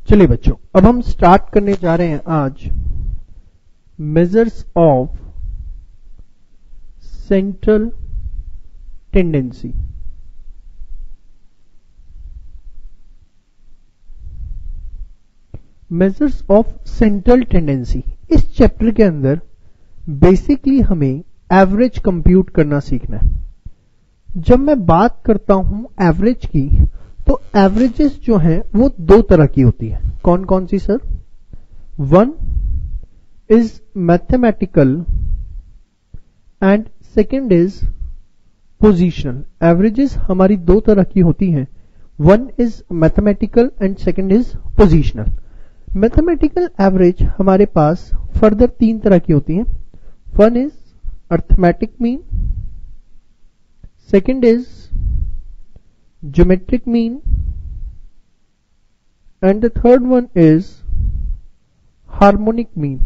चलिए बच्चों, अब हम स्टार्ट करने जा रहे हैं आज measures of central tendency. Measures of central tendency इस चैप्टर के अंदर बेसिकली हमें एवरेज कंप्यूट करना सीखना है। जब मैं बात करता हूं एवरेज की, तो एवरेजेस जो हैं वो दो तरह की होती है। कौन कौन सी sir? One is mathematical and second is positional. Averages हमारी दो तरह की होती हैं, one is mathematical and second is positional. Mathematical average हमारे पास फर्दर तीन तरह की होती हैं। One is arithmetic mean, second is geometric mean, and the third one is harmonic mean।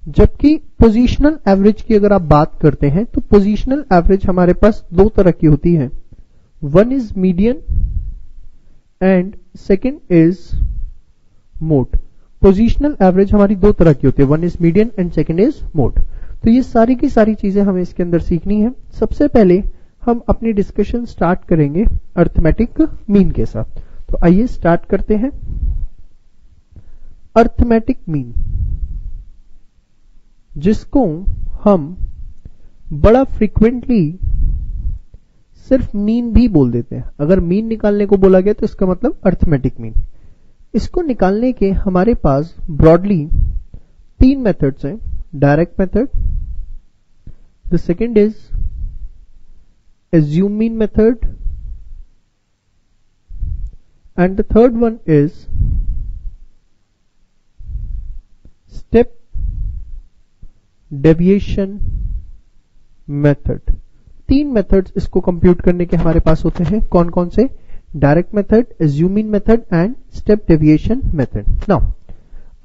जबकि पोजीशनल एवरेज की अगर आप बात करते हैं तो पोजीशनल एवरेज हमारे पास दो तरह की होती है। One is median and second is mode. Positional average हमारी दो तरह की होती है, one is median and second is mode. तो ये सारी की सारी चीजें हमें इसके अंदर सीखनी है। सबसे पहले हम अपनी डिस्कशन स्टार्ट करेंगे अर्थमेटिक मीन के साथ। तो आइए स्टार्ट करते हैं। अर्थमेटिक मीन, जिसको हम बड़ा फ्रीक्वेंटली सिर्फ मीन भी बोल देते हैं। अगर मीन निकालने को बोला गया तो इसका मतलब अर्थमेटिक मीन। इसको निकालने के हमारे पास ब्रॉडली तीन मेथड्स हैं। Direct method, the second is assume mean method, and the third one is step deviation method। तीन मेथड्स इसको कंप्यूट करने के हमारे पास होते हैं। कौन कौन से? Direct method, assume mean method and step deviation method. Now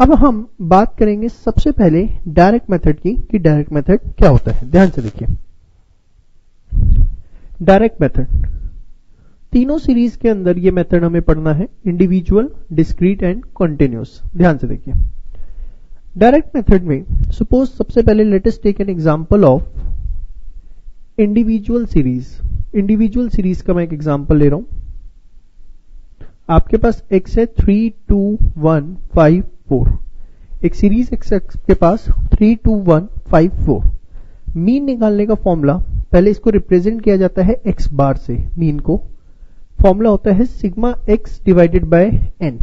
अब हम बात करेंगे सबसे पहले डायरेक्ट मेथड की कि डायरेक्ट मेथड क्या होता है। ध्यान से देखिए, डायरेक्ट मेथड तीनों सीरीज के अंदर ये मेथड हमें पढ़ना है, इंडिविजुअल, डिस्क्रीट एंड कॉन्टिन्यूस। ध्यान से देखिए, डायरेक्ट मेथड में सपोज सबसे पहले let us take an example of individual series. Individual series का मैं एक एग्जांपल ले रहा हूं। आपके पास एक्स है 3 2 1 5 4। एक सीरीज एक्स के पास 3 2 1 5 4। मीन निकालने का फॉर्मूला, पहले इसको रिप्रेजेंट किया जाता है एक्स बार से। मीन को फॉर्मूला होता है sigma X divided by N.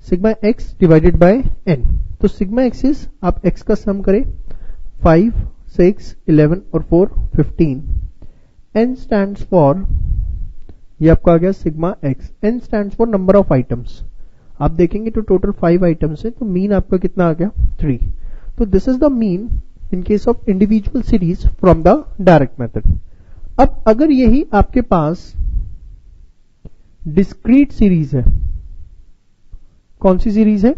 Sigma X divided by N. तो सिग्मा एक्सिस आप एक्स का सम करें, 5 6 11 और 4 15। एन स्टैंड्स फॉर, ये आपका आ गया sigma X. N stands for number of items. आप देखेंगे तो टोटल 5 आइटम्स है, तो मीन आपका कितना आ गया? 3। तो this is the mean in case of individual series from the direct method। अब अगर यही आपके पास डिस्क्रीट सीरीज है, कौन सी सीरीज है?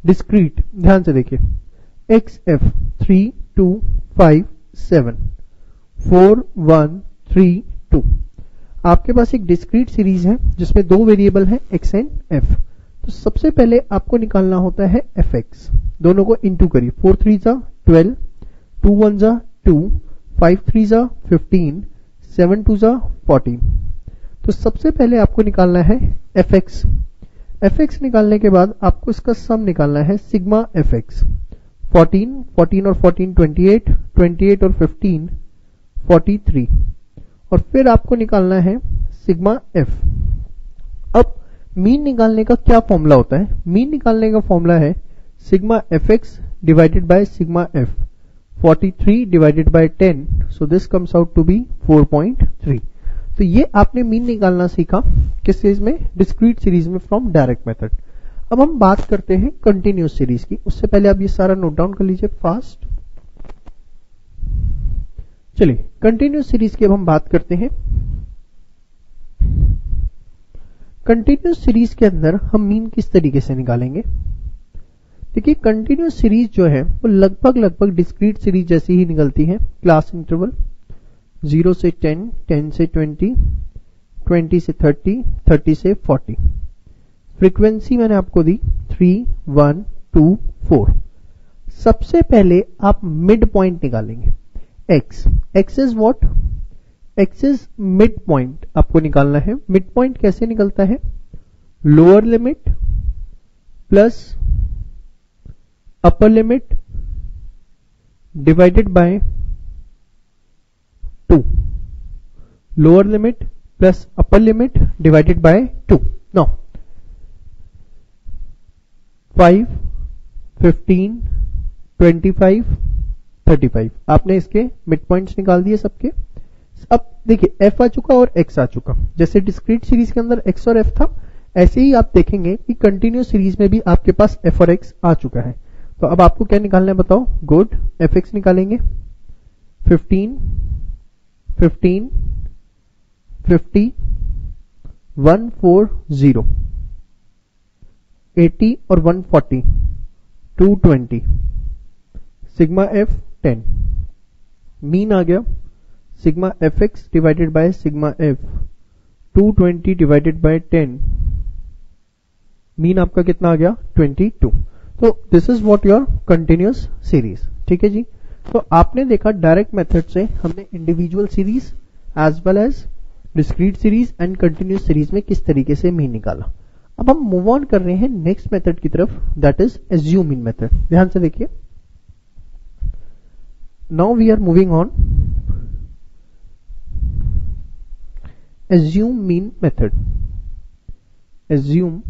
डिस्क्रीट। ध्यान से देखिए, एक्स एफ 3 2 5 7 4 1 3 2। आपके पास एक डिस्क्रीट सीरीज है जिसमें दो वेरिएबल हैं एक्स एंड एफ। तो सबसे पहले आपको निकालना होता है एफ एक्स। दोनों को इंटू करिए, 4 3 जा 12, 2 1 जा 2, 5 3 जा 15, 7 2 जा 14। तो सबसे पहले आपको निकालना है एफ एक्स। एफ एक्स निकालने के बाद आपको इसका सम निकालना है सिग्मा एफ एक्स। 14 14 और 14 28, 28 और 15 43। और फिर आपको निकालना है सिग्मा एफ। अब मीन निकालने का क्या फॉर्मूला होता है? मीन निकालने का फॉर्मूला है sigma F X divided by sigma F. 43 divided by 10, so this comes out to be 4.3। तो ये आपने मीन निकालना सीखा किस सीरीज में? डिस्क्रीट सीरीज में फ्रॉम डायरेक्ट मेथड। अब हम बात करते हैं कंटिन्यूस सीरीज की। उससे पहले आप ये सारा नोट डाउन कर लीजिए फास्ट। चलिए, कंटिन्यूस सीरीज की अब हम बात करते हैं। कंटिन्यूस सीरीज के अंदर हम मीन किस तरीके से निकालेंगे? देखिए, कंटिन्यूस सीरीज जो है वो लगभग डिस्क्रीट सीरीज जैसी ही निकलती है। क्लास इंटरवल 0 से 10, 10 से 20, 20 से 30, 30 से 40। फ्रीक्वेंसी मैंने आपको दी 3, 1, 2, 4। सबसे पहले आप मिड पॉइंट निकालेंगे। x is what? x is mid point आपको निकालना है। मिड पॉइंट कैसे निकलता है? Lower limit plus upper limit divided by 2। Lower limit plus upper limit divided by 2। Now 5, 15, 25, 35 आपने इसके मिड पॉइंट्स निकाल दिए सबके। अब देखिए f आ चुका और x आ चुका। जैसे डिस्क्रीट सीरीज के अंदर x और f था, ऐसे ही आप देखेंगे कि कंटिन्यूस सीरीज में भी आपके पास f और x आ चुका है। तो अब आपको क्या निकालना है बताओ? गुड, fx निकालेंगे। 15, 15, 50, 140, 80 और 140, 220, सिग्मा f 10। मीन आ गया sigma fx divided by sigma f 220 divided by 10। Mean आपका कितना आ गया? 22। तो this is what your continuous series. ठीक है जी। तो आपने देखा डायरेक्ट मेथड से हमने individual series as well as discrete series and continuous series में किस तरीके से मीन निकाला। अब हम मूव ऑन कर रहे हैं नेक्स्ट मेथड की तरफ, that is assume mean method. ध्यान से देखिए। Now we are moving on assume mean method. Assume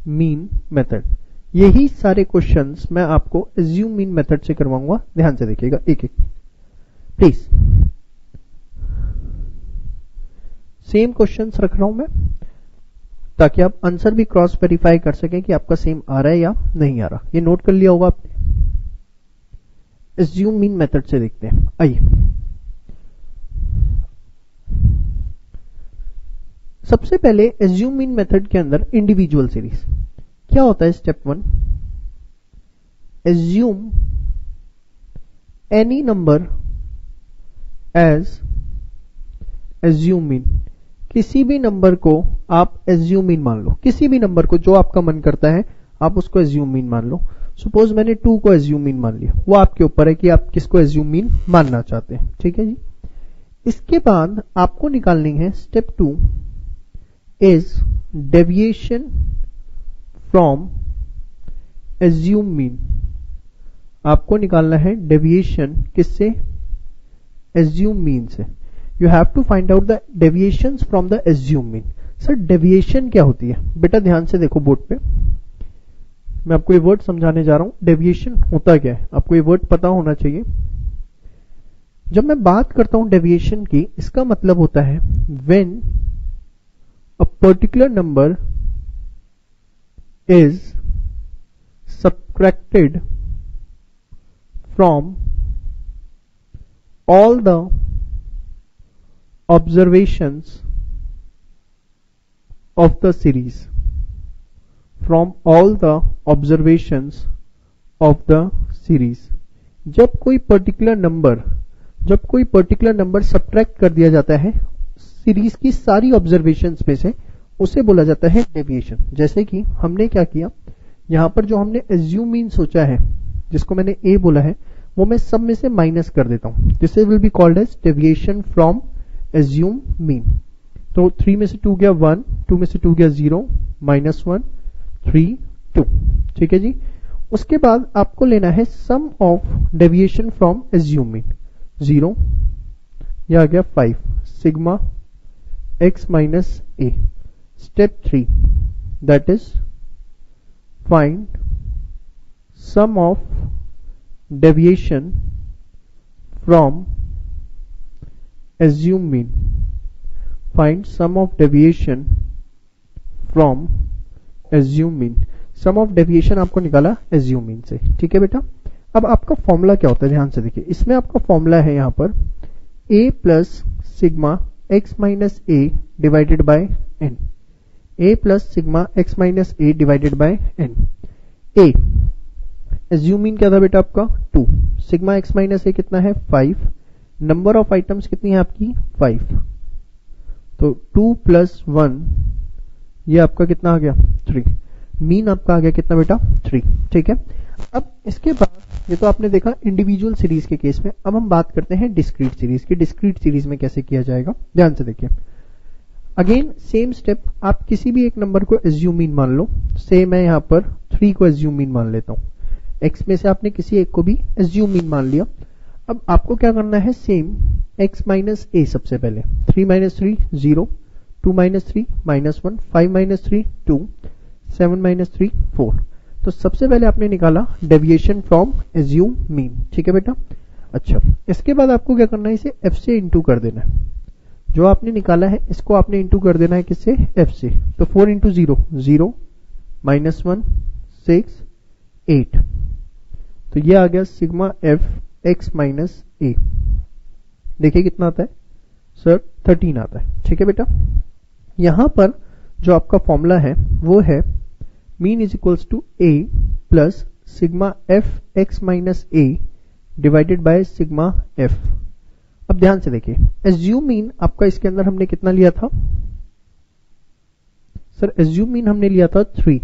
mean method, यही सारे क्वेश्चंस मैं आपको एज्यूम मीन मेथड से करवाऊंगा। ध्यान से देखिएगा एक एक प्लीज। सेम क्वेश्चंस रख रहा हूं मैं ताकि आप आंसर भी क्रॉस वेरीफाई कर सकें कि आपका सेम आ रहा है या नहीं आ रहा। ये नोट कर लिया होगा आपने। एज्यूम मीन मेथड से देखते हैं। आइए, सबसे पहले एज्यूम मीन मेथड के अंदर इंडिविजुअल सीरीज क्या होता है? Step 1, assume any number as assume mean. किसी भी नंबर को आप एज्यूम मीन मान लो। किसी भी नंबर को जो आपका मन करता है आप उसको एज्यूम मीन मान लो। सपोज मैंने 2 को एज्यूम मीन मान लिया। वो आपके ऊपर है कि आप किसको एज्यूम मीन मानना चाहते हैं। ठीक है जी। इसके बाद आपको निकालनी है step 2 is deviation from assume mean. आपको निकालना है डेविएशन किससे? एज्यूम मीन से। You have to find out the deviations from the assumed mean. Sir deviation क्या होती है? बेटा ध्यान से देखो बोर्ड पे, मैं आपको ये वर्ड समझाने जा रहा हूं। डेविएशन होता क्या है आपको ये वर्ड पता होना चाहिए। जब मैं बात करता हूं डेविएशन की, इसका मतलब होता है when a particular number is subtracted from all the observations of the series, from all the observations of the series। जब कोई पर्टिकुलर नंबर सब्ट्रैक्ट कर दिया जाता है सीरीज की सारी ऑब्जर्वेशंस में से, उसे बोला जाता है डेविएशन। जैसे कि हमने क्या किया, यहां पर जो हमने एज्यूम मीन सोचा है, जिसको मैंने ए बोला है, वो मैं सब में से माइनस कर देता हूं। This will be called as deviation from assume mean. तो 3 में से 2 गया 1, 2 में से 2 गया 0, -1, 3, 2। ठीक है जी। उसके बाद आपको लेना है sum of deviation from assume mean. 0 यह आ गया 5, sigma x minus a। Step 3 that is find sum of deviation from assume mean। find sum of deviation from assume mean। sum of deviation आपको निकाला assume mean से। ठीक है बेटा। अब आपका फॉर्मूला क्या होता है? ध्यान से देखिए। इसमें आपका फॉर्मूला है यहां पर a plus sigma x minus a divided bye n। a plus sigma x minus a divided bye n। a assume mean क्या था बेटा आपका? 2। सिग्मा x माइनस a कितना है? 5। नंबर ऑफ आइटम्स कितनी है आपकी? 5। तो 2 + 1 ये आपका कितना आ गया 3। मीन आपका आ गया कितना बेटा 3। ठीक है, अब इसके बाद ये तो आपने देखा इंडिविजुअल सीरीज के केस में। अब हम बात करते हैं डिस्क्रीट सीरीज की। डिस्क्रीट सीरीज में कैसे किया जाएगा, ध्यान से देखिए। अगेन सेम स्टेप, आप किसी भी एक नंबर को एज्यूम मीन मान लो। से मैं यहां पर 3 को एज्यूम मीन मान लेता हूं। x में से आपने किसी एक को भी एज्यूम मीन मान लिया। अब आपको क्या करना है, सेम x माइनस a सबसे पहले। 3 - 3 0, 2 - 3 -1, 5 - 3 2, 7 - 3 4। तो सबसे पहले आपने निकाला डेविएशन फ्रॉम एज्यूम मीन। ठीक है बेटा। अच्छा, इसके बाद आपको क्या करना है, इसे f से इंटू कर देना है। जो आपने निकाला है इसको आपने इंटू कर देना है किससे, f से। तो 4 × 0 0, -1 6 8। तो ये आ गया sigma f x minus a। देखिए कितना आता है सर, 13 आता है। ठीक है बेटा, यहां पर जो आपका फॉर्मूला है वो है mean is equals to a plus sigma f x minus a divided by sigma f। अब ध्यान से देखिए, एज्यूम मीन आपका इसके अंदर हमने कितना लिया था सर, एज्यूम मीन हमने लिया था 3।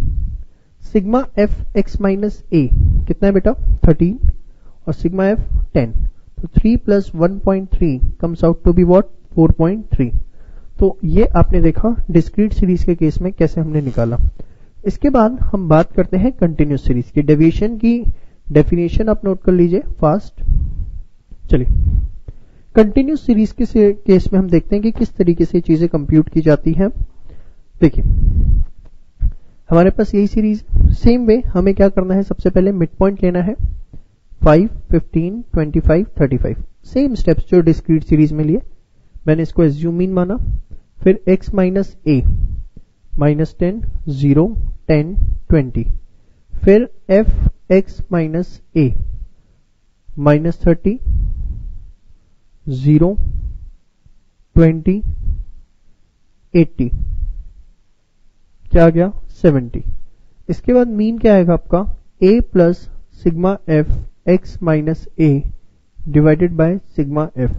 Sigma f x minus a कितना है बेटा 13, और सिग्मा f 10। तो 3 + 1.3 comes out to be what 4.3। तो ये आपने देखा डिस्क्रीट सीरीज के केस में कैसे हमने निकाला। इसके बाद हम बात करते हैं कंटिन्यूस सीरीज की। डेविएशन की डेफिनेशन आप नोट कर लीजिए फास्ट। चलिए, कंटिन्यूस सीरीज के केस में हम देखते हैं कि किस तरीके से चीजें कंप्यूट की जाती हैं। देखिए, हमारे पास यही सीरीज, सेम वे हमें क्या करना है, सबसे पहले मिड पॉइंट लेना है 5 15 25 35। सेम स्टेप्स जो डिस्क्रीट सीरीज में लिए। मैंने इसको एज्यूम मीन माना, फिर x माइनस a -10 0 10 20, फिर f x माइनस a -30 0 20 80, क्या आ गया 70। इसके बाद मीन क्या आएगा आपका a plus sigma f x minus a divided by sigma f।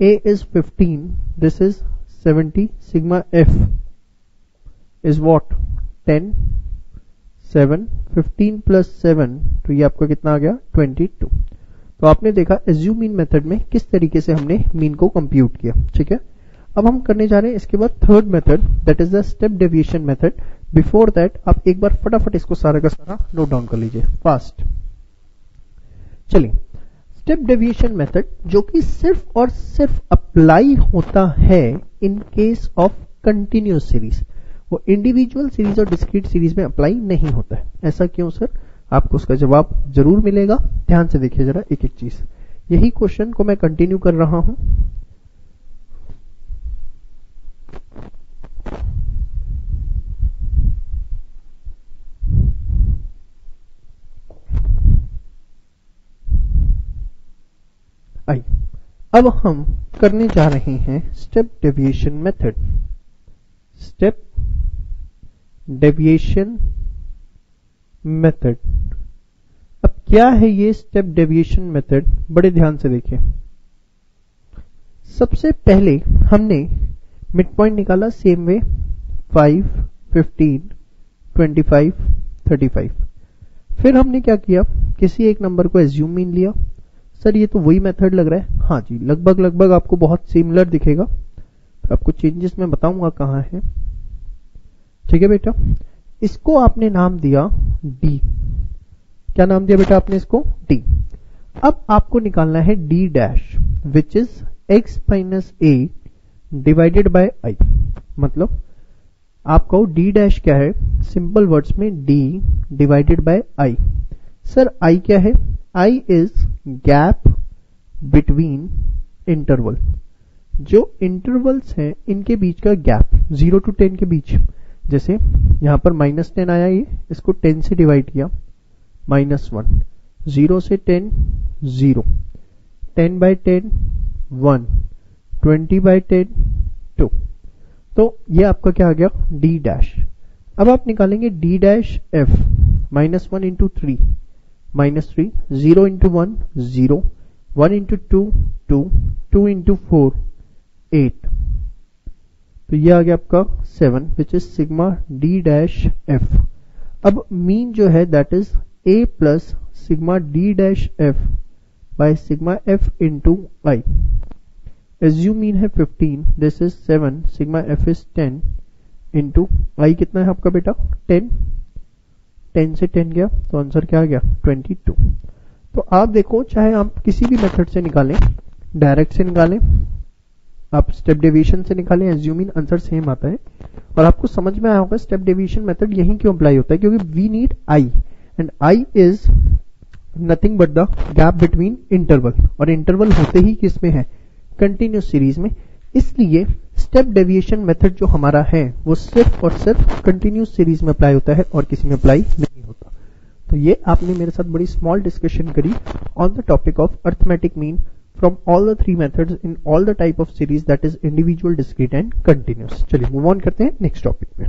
a is 15, this is 70, sigma f is what 10 7, 15 + 7, तो ये आपका कितना आ गया 22। तो आपने देखा एज्यूम मीन मेथड में किस तरीके से हमने मीन को कंप्यूट किया। ठीक है, अब हम करने जा रहे हैं इसके बाद third method, that is the step deviation method. Before that आप एक बार फटाफट इसको सारा का सारा नोट डाउन कर लीजिए फास्ट। चलिए, स्टेप डेविएशन मेथड जो कि सिर्फ और सिर्फ अप्लाई होता है in case of continuous series, वो इंडिविजुअल सीरीज और डिस्क्रीट सीरीज में अप्लाई नहीं होता है। ऐसा क्यों सर, आपको उसका जवाब जरूर मिलेगा। ध्यान से देखिए जरा एक एक चीज। यही क्वेश्चन को मैं कंटिन्यू कर रहा हूं। आइए, अब हम करने जा रहे हैं step deviation method. Step deviation method. अब क्या है ये स्टेप डेविएशन मेथड, बड़े ध्यान से देखिए। सबसे पहले हमने मिड पॉइंट निकाला सेम वे 5 15 25 35। फिर हमने क्या किया, किसी एक नंबर को एज्यूम मीन लिया। सर ये तो वही मेथड लग रहा है। हाँ जी, लगभग लगभग आपको बहुत सिमिलर दिखेगा। आपको चेंजेस मैं बताऊंगा कहां है। ठीक है बेटा, इसको आपने नाम दिया डी। क्या नाम दिया बेटा आपने इसको, डी। अब आपको निकालना है D dash, which is x minus a divided bye i। मतलब आप कहो डी डैश क्या है, सिंपल वर्ड्स में d divided by i। Sir i क्या है, i is gap between interval. जो इंटरवल्स हैं इनके बीच का गैप 0 to 10 के बीच। जैसे यहां पर -10 आया, ये इसको 10 से डिवाइड किया -1, 0 से 10 0, 10/10 1, 20/10 2। तो ये आपका क्या आ गया डी डैश। अब आप निकालेंगे डी डैश एफ, -1 × 3 -3, 0 × 1 0, 1 × 2 2, 2 × 4 8, तो ये आ गया आपका 7 which is sigma D dash F. अब मीन जो है that is A plus sigma D dash F by sigma F into i. Assume mean है 15, this is 7, sigma F is 10 into i कितना है आपका बेटा 10, 10 से 10 गया तो आंसर क्या आ गया 22। तो आप देखो चाहे आप किसी भी मेथड से निकालें, डायरेक्ट से निकालें, आप स्टेप डेविएशन से निकालें, एज्यूमिंग आंसर सेम आता है। और आपको समझ में आया होगा स्टेप डेविएशन मेथड यही क्यों अप्लाई होता है, क्योंकि we need I and I is nothing but the gap between interval, और इंटरवल होते ही किसमें है कंटिन्यूस सीरीज में। इसलिए स्टेप डेविएशन मेथड जो हमारा है वो सिर्फ और सिर्फ कंटिन्यूस सीरीज में अप्लाई होता है और किसी में अप्लाई नहीं होता। तो ये आपने मेरे साथ बड़ी स्मॉल डिस्कशन करी on the topic of arithmetic mean from all the three methods in all the type of series, that is individual, discrete and continuous। चलिए मूव ऑन करते हैं नेक्स्ट टॉपिक पे।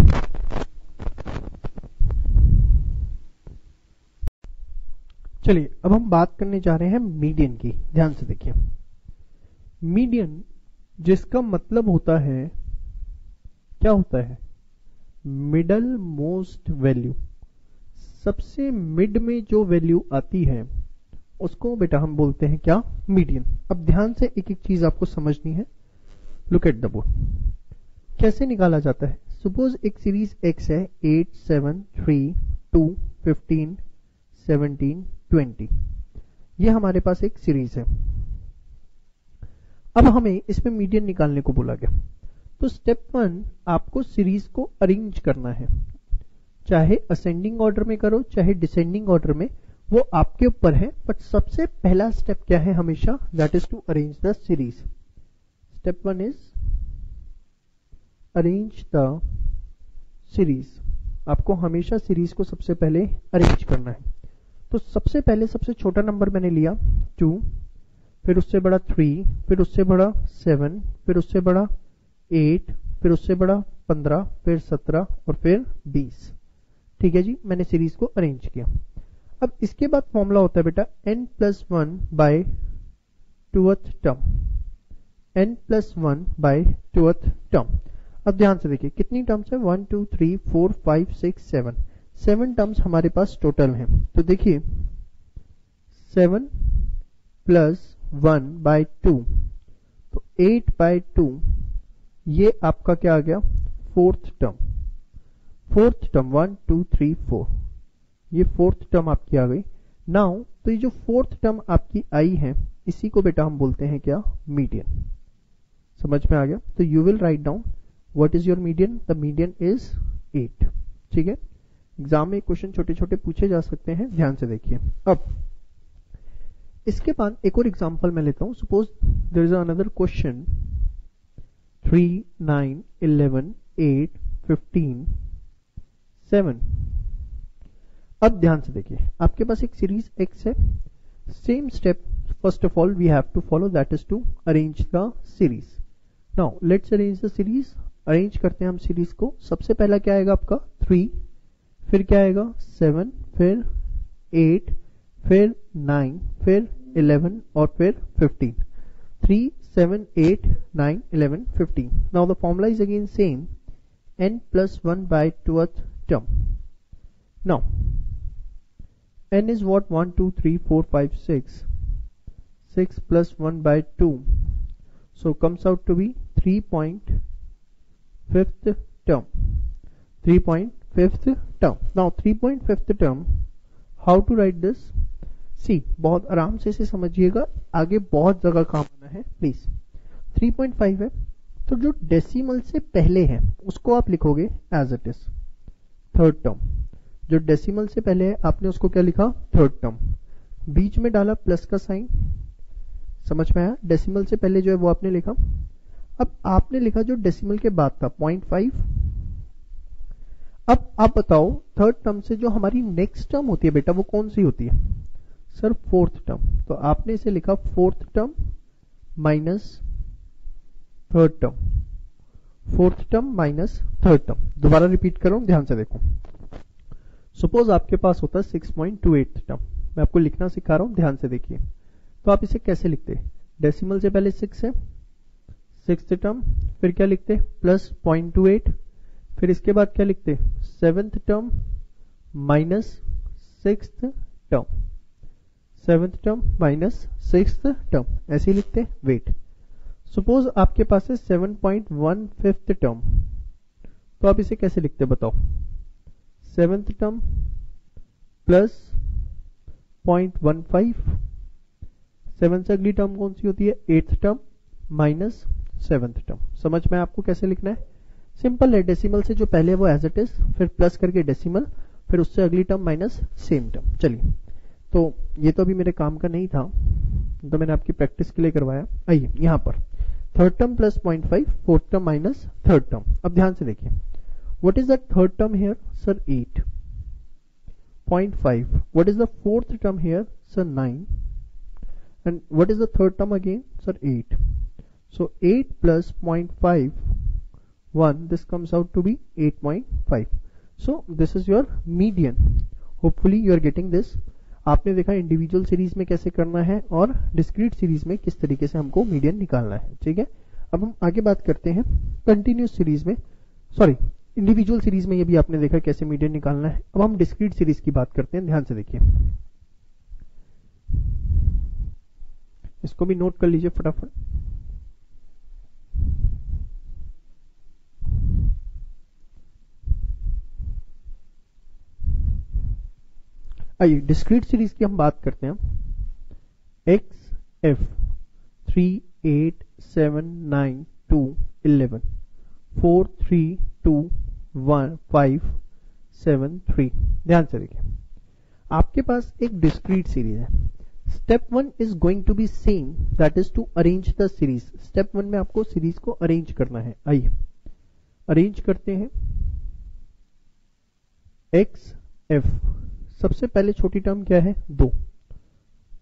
चलिए अब हम बात करने जा रहे हैं मीडियन की। ध्यान से देखिए, मीडियन जिसका मतलब होता है क्या होता है मिडल मोस्ट वैल्यू, सबसे मिड में जो वैल्यू आती है उसको बेटा हम बोलते हैं क्या मीडियन। अब ध्यान से एक एक चीज आपको समझनी है। लुक एट द बोर्ड, कैसे निकाला जाता है। सपोज एक सीरीज एक्स है 8, 7, 3, 2, 15, 17, 20, ये हमारे पास एक सीरीज है। अब हमें इसमें मीडियन निकालने को बोला गया, तो स्टेप 1 आपको सीरीज को अरेंज करना है, चाहे असेंडिंग ऑर्डर में करो चाहे डिसेंडिंग ऑर्डर में, वो आपके ऊपर है। बट सबसे पहला स्टेप क्या है हमेशा, that is to arrange the series. Step 1 is arrange the series. आपको हमेशा सीरीज को सबसे पहले अरेंज करना है। तो सबसे पहले सबसे छोटा नंबर मैंने लिया 2, फिर उससे बड़ा 3, फिर उससे बड़ा 7, फिर उससे बड़ा 8, फिर उससे बड़ा 15, फिर 17 और फिर 20। ठीक है जी, मैंने सीरीज को अरेंज किया। अब इसके बाद फॉर्मूला होता है बेटा n+1 by 2th term, n+1 by 2th term. अब ध्यान से देखिए कितनी टर्म्स है 1 2 3 4 5 6 7, 7 टर्म्स हमारे पास टोटल हैं। तो देखिए 7 + 1 बाय 2, तो 8 बाय 2, ये आपका क्या आ गया 4th टर्म। 4th टर्म 1 2 3 4, ये 4th टर्म आपकी आ गई। नाउ तो ये जो 4th टर्म आपकी आई है इसी को बेटा हम बोलते हैं क्या मीडियन। समझ में आ गया। तो you will write down what is your median, the median is 8। ठीक है, एग्जाम में क्वेश्चन छोटे छोटे पूछे जा सकते हैं, ध्यान से देखिए। अब इसके बाद एक और एग्जांपल मैं लेता हूं। Suppose there is another question 3 9 11 8 15 7। अब ध्यान से देखिए आपके पास एक सीरीज एक्स है। Same step first of all we have to follow, that is to arrange the series. Now let's arrange the series. Arrange करते हैं हम सीरीज को। सबसे पहला क्या आएगा आपका 3, फिर क्या आएगा 7, फिर 8, फिर 9, फिर 11 और फिर 15। 3 7 8 9 11 15। Now the formula is again same, n+1 by 2th term. Now n is what 1 2 3 4 5 6, 6 plus 1 by 2, so comes out to be 3.5th term, 3.5th term. Now 3.5th term, how to write this? See, बहुत आराम से इसे समझिएगा, आगे बहुत जगह काम आना है प्लीज। 3.5 है तो जो डेसिमल से पहले है उसको आप लिखोगे as it is third term. जो डेसिमल से पहले है आपने उसको क्या लिखा थर्ड टर्म, बीच में डाला प्लस का साइन। समझ में आया, डेसिमल से पहले जो है वो आपने लिखा। अब आपने लिखा जो डेसिमल के बाद था 0.5। अब आप बताओ थर्ड टर्म से जो हमारी नेक्स्ट टर्म होती है बेटा वो कौन सी होती है सर, फोर्थ टर्म। तो आपने इसे लिखा fourth term minus third term, fourth term minus third term. दोबारा रिपीट कर रहा हूं, ध्यान से देखो। सपोज आपके पास होता है 6.28 टर्म, मैं आपको लिखना सिखा रहा हूं, ध्यान से देखिए। तो आप इसे कैसे लिखते हैं, डेसिमल से पहले 6 है, सिक्स्थ टर्म, फिर क्या लिखते प्लस 0.28, फिर इसके बाद क्या लिखते seventh term minus sixth term, seventh term minus sixth term, ऐसे ही लिखते वेट। सपोज आपके पास है 7.15 टर्म, तो आप इसे कैसे लिखते बताओ, सेवेंथ टर्म प्लस 0.15, सेवन से अगली टर्म कौन सी होती है eighth term minus seventh term. समझ में आपको कैसे लिखना है, सिंपल है, डेसिमल से जो पहले वो एज इट इज, फिर प्लस करके डेसिमल, फिर उससे अगली टर्म माइनस सेम टर्म। चलिए, तो ये तो अभी मेरे काम का नहीं था, तो मैंने आपकी प्रैक्टिस के लिए करवाया। आइए यहाँ पर third term plus 0.5, fourth term minus third term. अब ध्यान से देखिए, what is the third term here sir 8, 0.5, what is the fourth term here sir 9, and what is the third term again sir 8, so 8 plus 0.5 1, this comes out to be 8.5, so this is your median, hopefully you are getting this। आपने देखा individual series में कैसे करना है और discrete series में किस तरीके से हमको मीडियन निकालना है, ठीक है। अब हम आगे बात करते हैं कंटिन्यूस सीरीज में, सॉरी इंडिविजुअल सीरीज में, ये भी आपने देखा कैसे मीडियन निकालना है। अब हम डिस्क्रीट सीरीज की बात करते हैं, ध्यान से देखिए, इसको भी नोट कर लीजिए फटाफट। आइए डिस्क्रीट सीरीज की हम बात करते हैं। X F 3 8 7 9 2 11 4 3 2 1 5 7 3। ध्यान से देखिए, आपके पास एक डिस्क्रीट सीरीज है। Step 1 is going to be same, that is to arrange the series. Step 1 में आपको सीरीज को अरेंज करना है। आइए अरेंज करते हैं। एक्स एफ, सबसे पहले छोटी टर्म क्या है 2।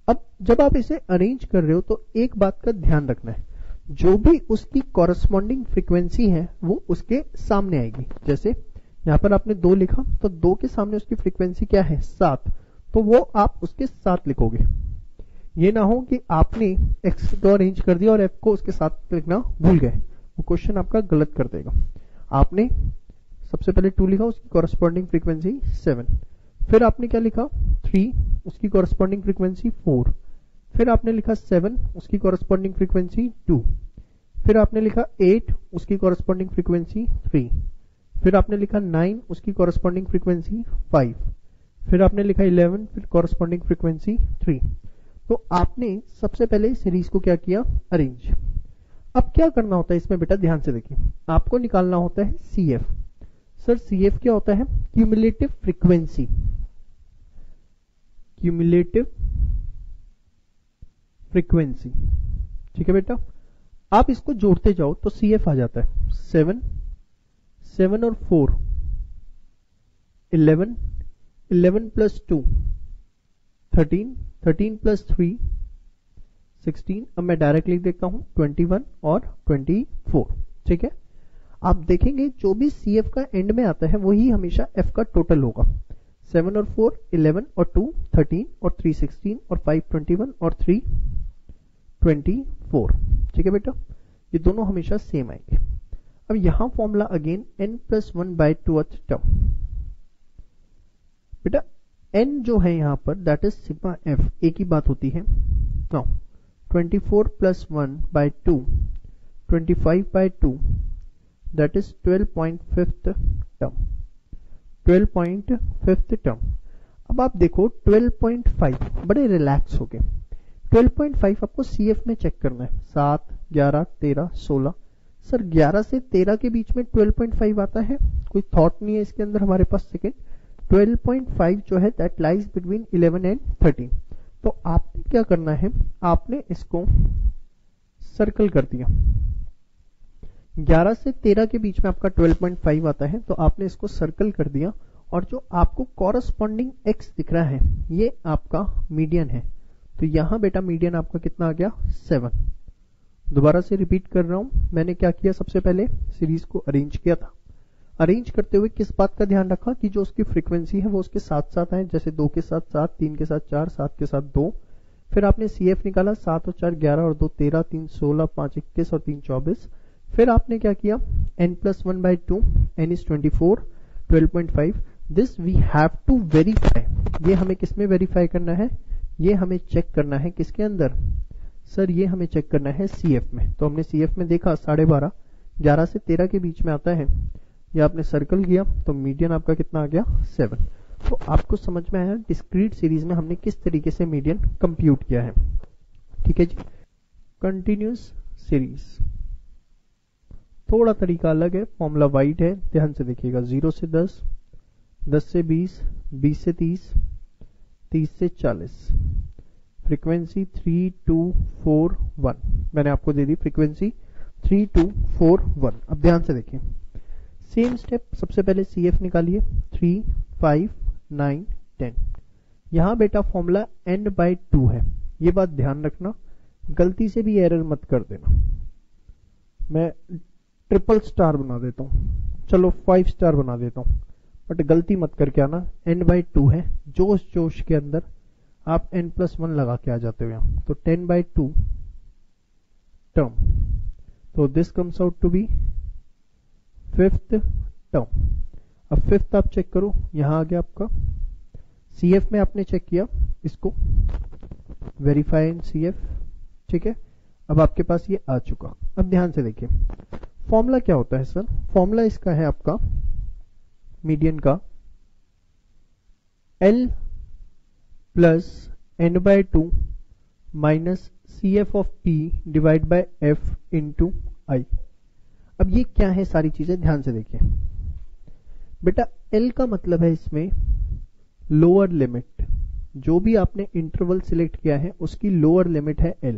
अब जब आप इसे अरेंज कर रहे हो तो एक बात का ध्यान रखना है, जो भी उसकी कॉरस्पॉन्डिंग फ्रीक्वेंसी है वो उसके सामने आएगी। जैसे यहां पर आपने 2 लिखा, तो 2 के सामने उसकी फ्रीक्वेंसी क्या है 7, तो वो आप उसके साथ लिखोगे। ये ना हो कि आपने एक्स को अरेंज कर दिया और एफ को उसके साथ लिखना भूल गए, वो क्वेश्चन आपका गलत कर देगा। आपने सबसे पहले 2 लिखा, उसकी कॉरस्पॉन्डिंग फ्रीक्वेंसी 7, फिर आपने क्या लिखा 3, उसकी कॉरस्पॉन्डिंग फ्रीक्वेंसी 4, फिर आपने लिखा 7, उसकी कॉरस्पॉन्डिंग फ्रीक्वेंसी 2, फिर आपने लिखा 8, उसकी कॉरस्पॉन्डिंग फ्रीक्वेंसी 3, फिर आपने लिखा 9, उसकी कॉरस्पॉन्डिंग फ्रीक्वेंसी 5, फिर आपने लिखा 11, फिर कॉरस्पॉन्डिंग फ्रीक्वेंसी 3। तो आपने सबसे पहले सीरीज को क्या किया अरेंज। अब क्या करना होता है इसमें बेटा, ध्यान से देखिए, आपको निकालना होता है CF। सर CF क्या होता है, क्यूमुलेटिव फ्रीक्वेंसी, क्यूमुलेटिव फ्रीक्वेंसी, ठीक है बेटा। आप इसको जोड़ते जाओ तो CF आ जाता है 7, 7 और 4 11, 11 प्लस 2 13, 13 प्लस 3 16। अब मैं डायरेक्ट लिख देता हूं 21 और 24, ठीक है। आप देखेंगे जो भी CF का एंड में आता है वही हमेशा F का टोटल होगा। 7 और 4 11 और 2 13 और 3 16 और 5 21 और 3 24, ठीक है बेटा, ये दोनों हमेशा सेम आएंगे। अब यहां फॉर्मूला अगेन n+1/2th टर्म। बेटा n जो है यहां पर दैट इज सिग्मा f, एक ही बात होती है। Now 24 + 1/2, 25/2 that is 12.5th term, 12.5th term. अब आप देखो 12.5, बड़े रिलैक्स हो गए। 12.5 आपको CF में चेक करना है, 7 11 13 16। सर 11 से 13 के बीच में 12.5 आता है, कोई थॉट नहीं है इसके अंदर हमारे पास। सेकेंड 12.5 जो है दैट लाइज बिटवीन 11 एंड 13। तो आपने क्या करना है, आपने इसको सर्कल कर दिया। 11 से 13 के बीच में आपका 12.5 आता है, तो आपने इसको सर्कल कर दिया, और जो आपको कॉरस्पॉन्डिंग x दिख रहा है ये आपका मीडियन है। तो यहां बेटा मीडियन आपका कितना आ गया 7। दोबारा से रिपीट कर रहा हूं, मैंने क्या किया, सबसे पहले सीरीज को अरेंज किया था। अरेंज करते हुए किस बात का ध्यान रखा कि जो उसकी फ्रीक्वेंसी है वो उसके साथ साथ आए, जैसे 2 के साथ 7, 3 के साथ 4, 7 के साथ 2, फिर आपने CF निकाला 7 और 4 11 और 2 13 3 16 5 21 और 3 24। फिर आपने क्या किया n+1/2 n is 24 12.5। This we have to verify. ये हमें किस में वेरीफाई करना है? ये हमें चेक करना है किसके अंदर सर? ये हमें चेक करना है CF में। तो हमने CF में देखा 12.5 11 से 13 के बीच में आता है। ये आपने सर्कल किया तो मीडियन आपका कितना आ गया 7। तो आपको समझ में आया डिस्क्रीट सीरीज में हमने किस तरीके से मीडियन कंप्यूट किया है। ठीक है जी। कंटिन्यूस सीरीज थोड़ा तरीका अलग है, फॉर्मूला वाइड है, ध्यान से देखिएगा। 0 से 10, 10 से 20, 20 से 30, 30 से 40। फ्रीक्वेंसी 3 2 4 1 मैंने आपको दे दी फ्रीक्वेंसी 3 2 4 1। अब ध्यान से देखिए सेम स्टेप। सबसे पहले CF निकालिए 3 5 9 10। यहां बेटा फॉर्मूला n/2 है, ये बात ध्यान रखना, गलती से भी एरर मत कर देना। मैं ट्रिपल स्टार बना देता हूं, चलो 5 स्टार बना देता हूं, बट गलती मत करके आना। n/2 है, जोश जोश के अंदर आप n+1 लगा के आ जाते हो यहां, तो 10/2 टर्म। तो this comes out to be 5th term. अब 5th आप चेक करो, यहां आ गया आपका CF में आपने चेक किया इसको, वेरीफाई इन CF। ठीक है, अब आपके पास ये आ चुका। अब ध्यान से देखिए फॉर्मूला क्या होता है सर? फॉर्मूला इसका है आपका मीडियन का L plus n/2 minus CF of P divide by F into I। अब ये क्या है सारी चीजें ध्यान से देखिए बेटा। L का मतलब है इसमें लोअर लिमिट, जो भी आपने इंटरवल सिलेक्ट किया है उसकी लोअर लिमिट है L,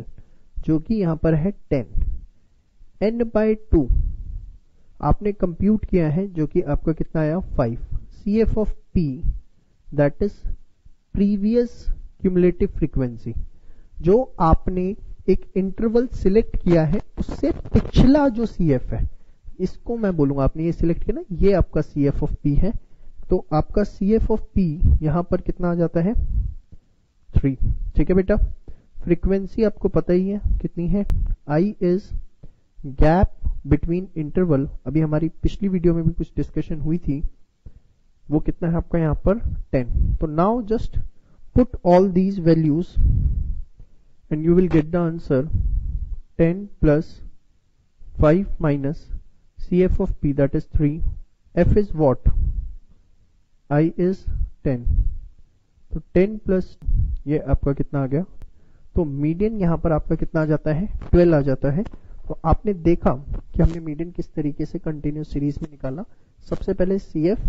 जो कि यहां पर है 10। n/2 आपने कंप्यूट किया है, जो कि आपका कितना आया 5। CF of P that is previous cumulative frequency, जो आपने एक इंटरवल सिलेक्ट किया है उससे पिछला जो CF है, इसको मैं बोलूंगा आपने ये सिलेक्ट किया ना, ये आपका CF ऑफ P है। तो आपका CF ऑफ P यहां पर कितना आ जाता है 3। ठीक है बेटा। फ्रीक्वेंसी आपको पता ही है कितनी है, I is gap between interval. अभी हमारी पिछली वीडियो में भी कुछ डिस्कशन हुई थी, वो कितना है आपका यहां पर 10। तो now just put all these values and you will get the answer 10 plus 5 minus CF of P that is 3, F is what? I is 10। तो 10 प्लस ये आपका कितना आ गया, तो मीडियन यहां पर आपका कितना आ जाता है 12 आ जाता है। तो आपने देखा कि हमने मीडियन किस तरीके से कंटिन्यूस सीरीज में निकाला। सबसे पहले CF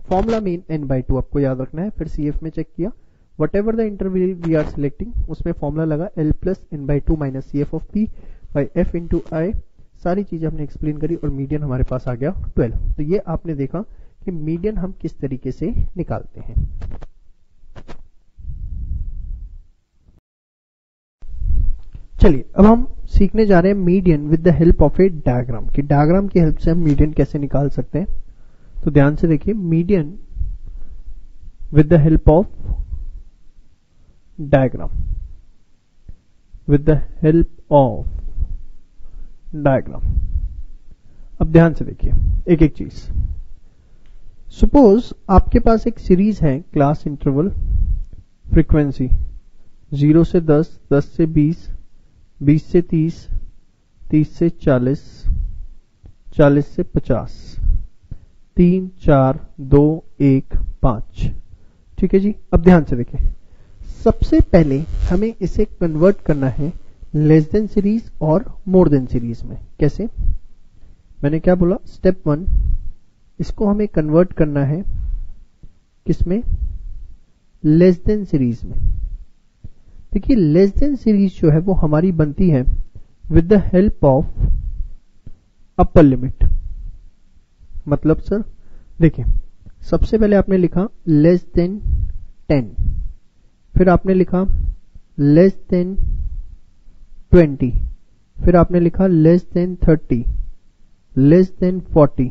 फॉर्मूला में n/2 आपको याद रखना है, फिर CF में चेक किया, whatever the interval we are selecting उसमें फॉर्मूला लगा L plus n/2 minus CF of P by F into I। सारी चीजें हमने एक्सप्लेन करी और मीडियन हमारे पास आ गया 12। तो ये आपने देखा कि मीडियन हम किस तरीके से निकालते हैं। चलिए अब हम सीखने जा रहे हैं median with the help of A diagram, कि डायग्राम की हेल्प से हम मीडियन कैसे निकाल सकते हैं। तो ध्यान से देखिए median with the help of diagram, with the help of diagram. अब ध्यान से देखिए एक एक चीज। सपोज आपके पास एक सीरीज है क्लास इंटरवल फ्रीक्वेंसी 0 से 10, 10 से 20, 20 से 30, 30 से 40, 40 से 50, 3 4 2 1 5। ठीक है जी। अब ध्यान से देखिए सबसे पहले हमें इसे कन्वर्ट करना है लेस देन सीरीज और मोर देन सीरीज में। कैसे? मैंने क्या बोला, स्टेप 1 इसको हमें कन्वर्ट करना है किसमें, लेस देन सीरीज में। देखिए लेस देन सीरीज जो है वो हमारी बनती है with the help of upper limit. मतलब सर देखिए सबसे पहले आपने लिखा लेस देन 10, फिर आपने लिखा लेस देन 20, फिर आपने लिखा less than 30, less than 40,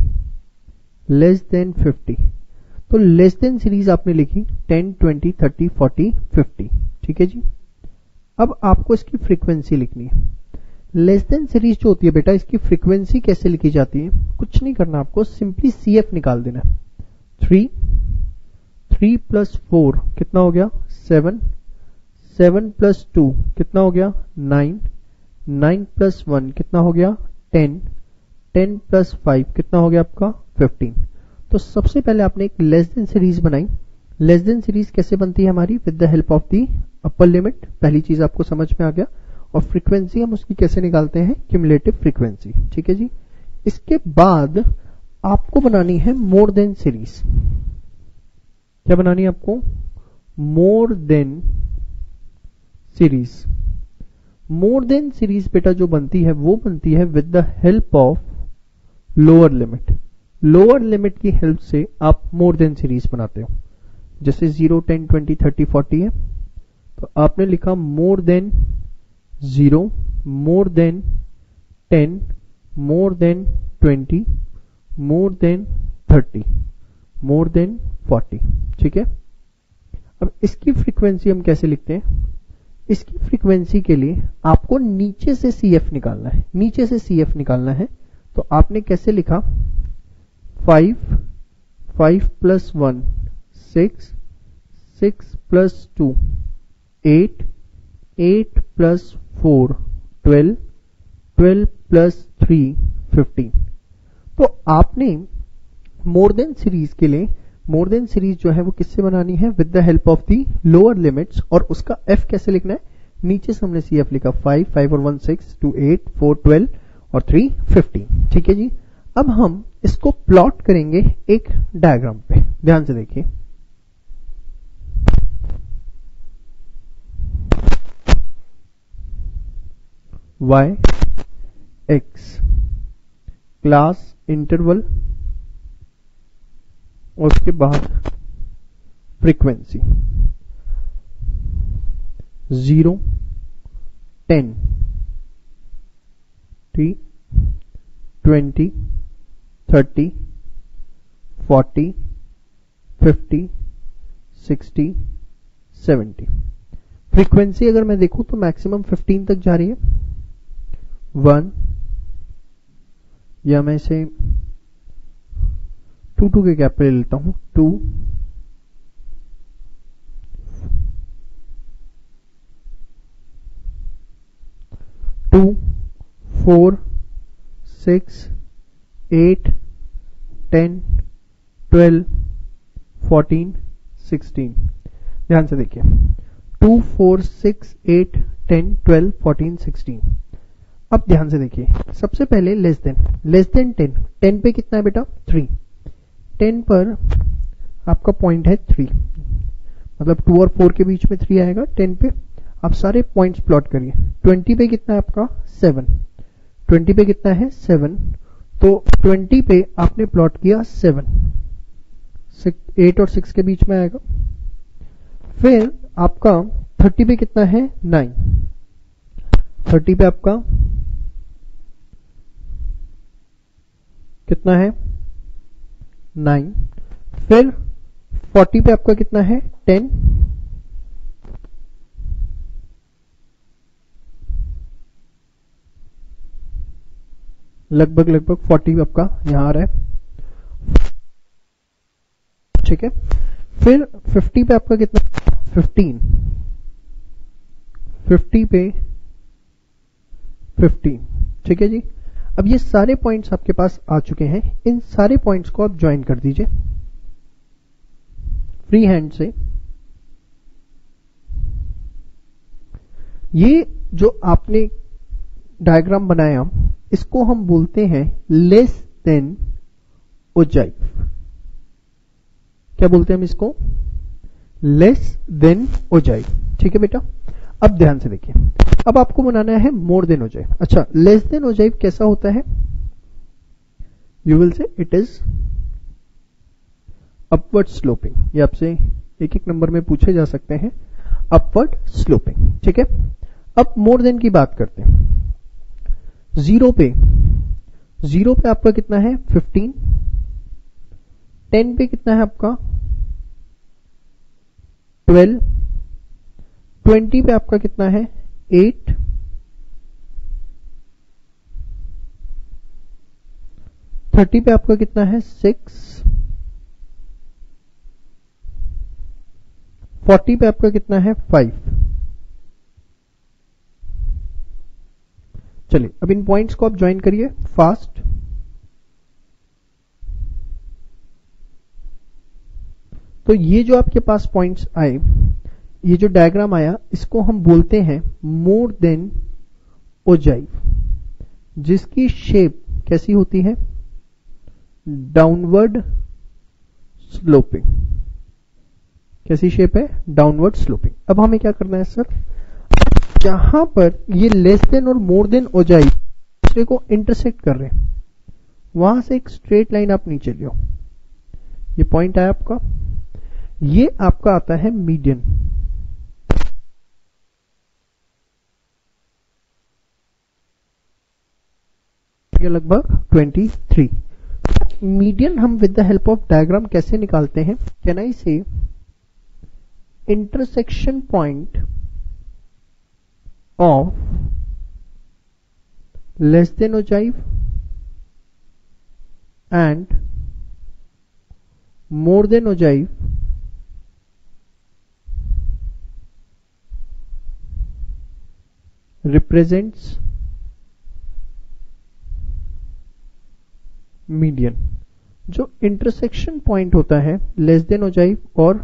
less than 50। तो लेस देन सीरीज आपने लिखी 10, 20, 30, 40, 50। ठीक है जी। अब आपको इसकी फ्रीक्वेंसी लिखनी है। लेस देन सीरीज जो होती है बेटा, इसकी फ्रीक्वेंसी कैसे लिखी जाती है? कुछ नहीं करना आपको, सिंपली CF निकाल देना। 3 + 4 कितना हो गया? 7 7 + 2 कितना हो गया? 9 9 + 1 कितना हो गया? 10 10 + 5 कितना हो गया आपका? 15। तो सबसे पहले आपने एक लेस देन सीरीज बनाई। लेस देन सीरीज कैसे बनती है हमारी? With the help of the upper limit. पहली चीज आपको समझ में आ गया। और फ्रीक्वेंसी हम उसकी कैसे निकालते हैं? Cumulative frequency. ठीक है जी। इसके बाद आपको बनानी है मोर देन सीरीज। क्या बनानी है आपको? More than series. More than series बेटा जो बनती है वो बनती है with the help of lower limit. Lower limit की हेल्प से आप मोर देन सीरीज बनाते हो। जैसे 0 10 20 30 40 है, तो आपने लिखा more than 0, more than 10, more than 20, more than 30, more than 40। ठीक है। अब इसकी फ्रीक्वेंसी हम कैसे लिखते हैं? इसकी फ्रीक्वेंसी के लिए आपको नीचे से CF निकालना है। नीचे से CF निकालना है तो आपने कैसे लिखा? 5 5 + 1 6 6 + 2 8 8 + 4 12 12 + 3 15। तो आपने मोर देन सीरीज के लिए मोर देन सीरीज जो है वो किससे बनानी है? With the help of the lower limits. और उसका F कैसे लिखना है? नीचे से हमने CF लिखा 5 5 और 1 6 2 8 4 12 और 3 15। ठीक है जी। अब हम इसको प्लॉट करेंगे एक डायग्राम पे। ध्यान से देखिए। Y X क्लास इंटरवल और उसके बाद फ्रीक्वेंसी 0 10 20 30 40 50 60 70। फ्रीक्वेंसी अगर मैं देखूं तो मैक्सिमम 15 तक जा रही है। 1 या मैं इसे 2 के गैप पे ले लेता हूं। 2 2 4 6 8 10 12 14 16। ध्यान से देखिए। 2 4 6 8 10 12 14 16। अब ध्यान से देखिए। सबसे पहले लेस देन 10। 10 पे कितना है बेटा? 3। 10 पर आपका पॉइंट है 3, मतलब 2 और 4 के बीच में 3 आएगा 10 पे। आप सारे पॉइंट्स प्लॉट करिए। 20 पे कितना है आपका? 7। 20 पे कितना है? 7। तो 20 पे आपने प्लॉट किया 7, 8 और 6 के बीच में आएगा। फिर आपका 30 पे कितना है? 9। 30 पे आपका कितना है? 9। फिर 40 पे आपका कितना है? 10। लगभग 40 आपका यहां आ रहा है। ठीक है। फिर 50 पे आपका कितना? 15। 50 पे 15। ठीक है जी। अब ये सारे पॉइंट्स आपके पास आ चुके हैं। इन सारे पॉइंट्स को आप ज्वाइन कर दीजिए फ्री हैंड से। ये जो आपने डायग्राम बनाया इसको हम बोलते हैं लेस देन ओजाइव। क्या बोलते हैं हम इसको? Less than ogive. ठीक है बेटा। अब ध्यान से देखिए। अब आपको बनाना है मोर देन ओजाइव। अच्छा, लेस देन ओजाइव कैसा होता है? You will say it is upward sloping. ये आपसे एक एक नंबर में पूछे जा सकते हैं। Upward sloping. ठीक है। अब मोर देन की बात करते हैं। 0 पे आपका कितना है? 15। 10 पे कितना है आपका? 12। 20 पे आपका कितना है? 8, 30 पे आपका कितना है 6, 40 पे आपका कितना है 5। चलिए अब इन पॉइंट्स को आप ज्वाइन करिए फास्ट। तो ये जो आपके पास पॉइंट्स आए, ये जो डायग्राम आया, इसको हम बोलते हैं मोर देन ओजाइव, जिसकी शेप कैसी होती है, डाउनवर्ड स्लोपिंग। कैसी शेप है, डाउनवर्ड स्लोपिंग। अब हमें क्या करना है सर, जहां पर ये लेस देन और मोर देन ओजाइव दूसरे को इंटरसेक्ट कर रहे हैं, वहां से एक स्ट्रेट लाइन आप नीचे लियो। ये पॉइंट आया आपका, ये आपका आता है मीडियन। लगभग 23। मीडियन हम with the help of diagram कैसे निकालते हैं, कैन आई से intersection point of less than ogive and more than ogive represents median. जो इंटरसेक्शन पॉइंट होता है लेस देन ओजाइव और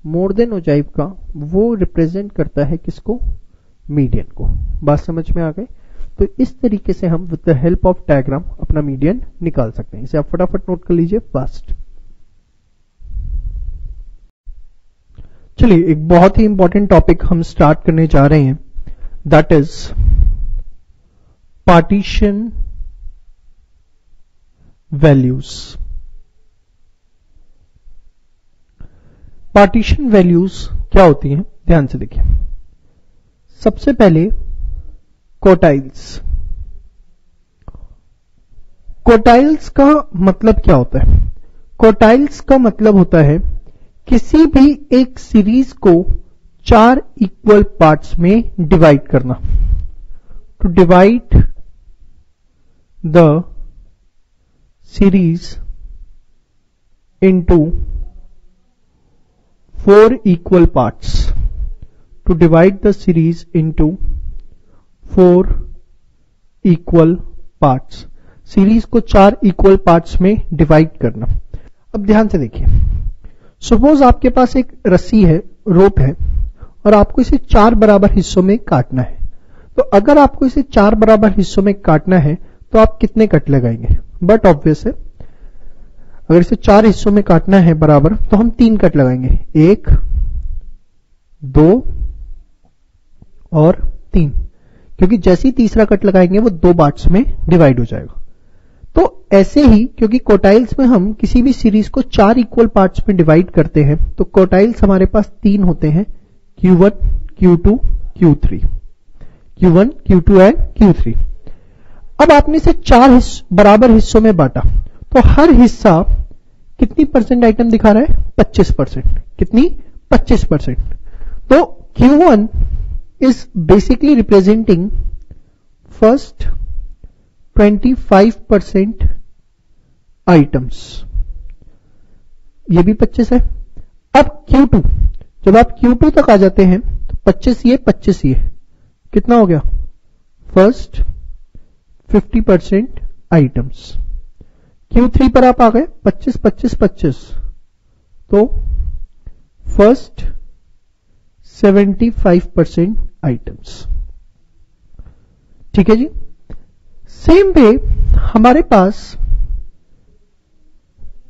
मोर देन ओजाइव का, वो रिप्रेजेंट करता है किसको, मीडियन को। बात समझ में आ गई। तो इस तरीके से हम with the help of diagram अपना मीडियन निकाल सकते हैं। इसे आप फटाफट नोट कर लीजिए फास्ट। चलिए एक बहुत ही इंपॉर्टेंट टॉपिक हम स्टार्ट करने जा रहे हैं, that is partition values. Partition values क्या होती हैं, ध्यान से देखिए। सबसे पहले क्वोटाइल्स। क्वोटाइल्स का मतलब क्या होता है, क्वोटाइल्स का मतलब होता है किसी भी एक सीरीज को 4 इक्वल पार्ट्स में डिवाइड करना। To divide the series into 4 equal parts. To divide the series into 4 equal parts. Series को 4 इक्वल पार्ट्स में डिवाइड करना। अब ध्यान से देखिए, सपोज आपके पास एक रस्सी है, रोप है, और आपको इसे 4 बराबर हिस्सों में काटना है। तो अगर आपको इसे 4 बराबर हिस्सों में काटना है तो आप कितने कट लगाएंगे, बट ऑब्वियस है, अगर इसे 4 हिस्सों में काटना है बराबर तो हम 3 कट लगाएंगे, 1, 2 और 3, क्योंकि जैसे ही तीसरा कट लगाएंगे वो 2 पार्ट्स में डिवाइड हो जाएगा। तो ऐसे ही, क्योंकि क्वोटाइल्स में हम किसी भी सीरीज को 4 इक्वल पार्ट्स में डिवाइड करते हैं, तो क्वोटाइल्स हमारे पास 3 होते हैं, Q1, Q2, Q3, Q1, Q2 and Q3। अब आपने इसे 4 बराबर हिस्सों में बांटा, तो हर हिस्सा कितनी परसेंट आइटम दिखा रहा है, 25%। कितनी, 25%। तो Q1 is basically representing first 25% items, ये भी 25 है। अब Q2, जब आप Q2 तक आ जाते हैं तो 25 ये 25 ये, कितना हो गया, फर्स्ट 50% आइटम्स। Q3 पर आप आ गए 25, 25, 25, तो फर्स्ट 75% आइटम्स। ठीक है जी। सेम वे हमारे पास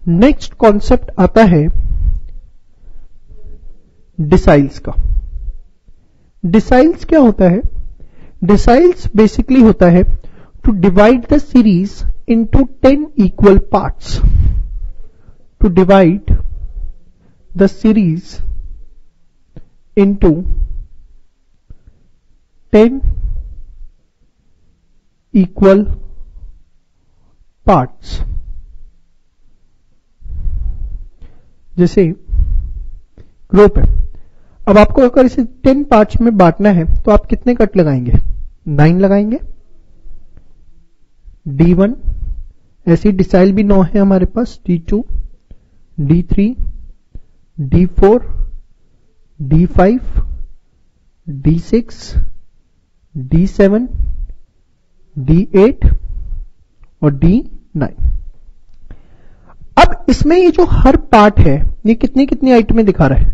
नेक्स्ट कॉन्सेप्ट आता है डिसाइल्स का। डिसाइल्स क्या होता है, डिसाइल्स बेसिकली होता है to divide the series into 10 equal parts. To divide the series into 10 equal parts. जैसे ग्रुप है, अब आपको अगर इसे 10 पार्ट्स में बांटना है तो आप कितने कट लगाएंगे? 9 लगाएंगे। D1, ऐसी डिसाइल भी 9 है हमारे पास, D2, D3, D4, D5, D6, D7, D8 और D9। अब इसमें ये जो हर पार्ट है ये कितनी कितनी आइटमें दिखा रहा है?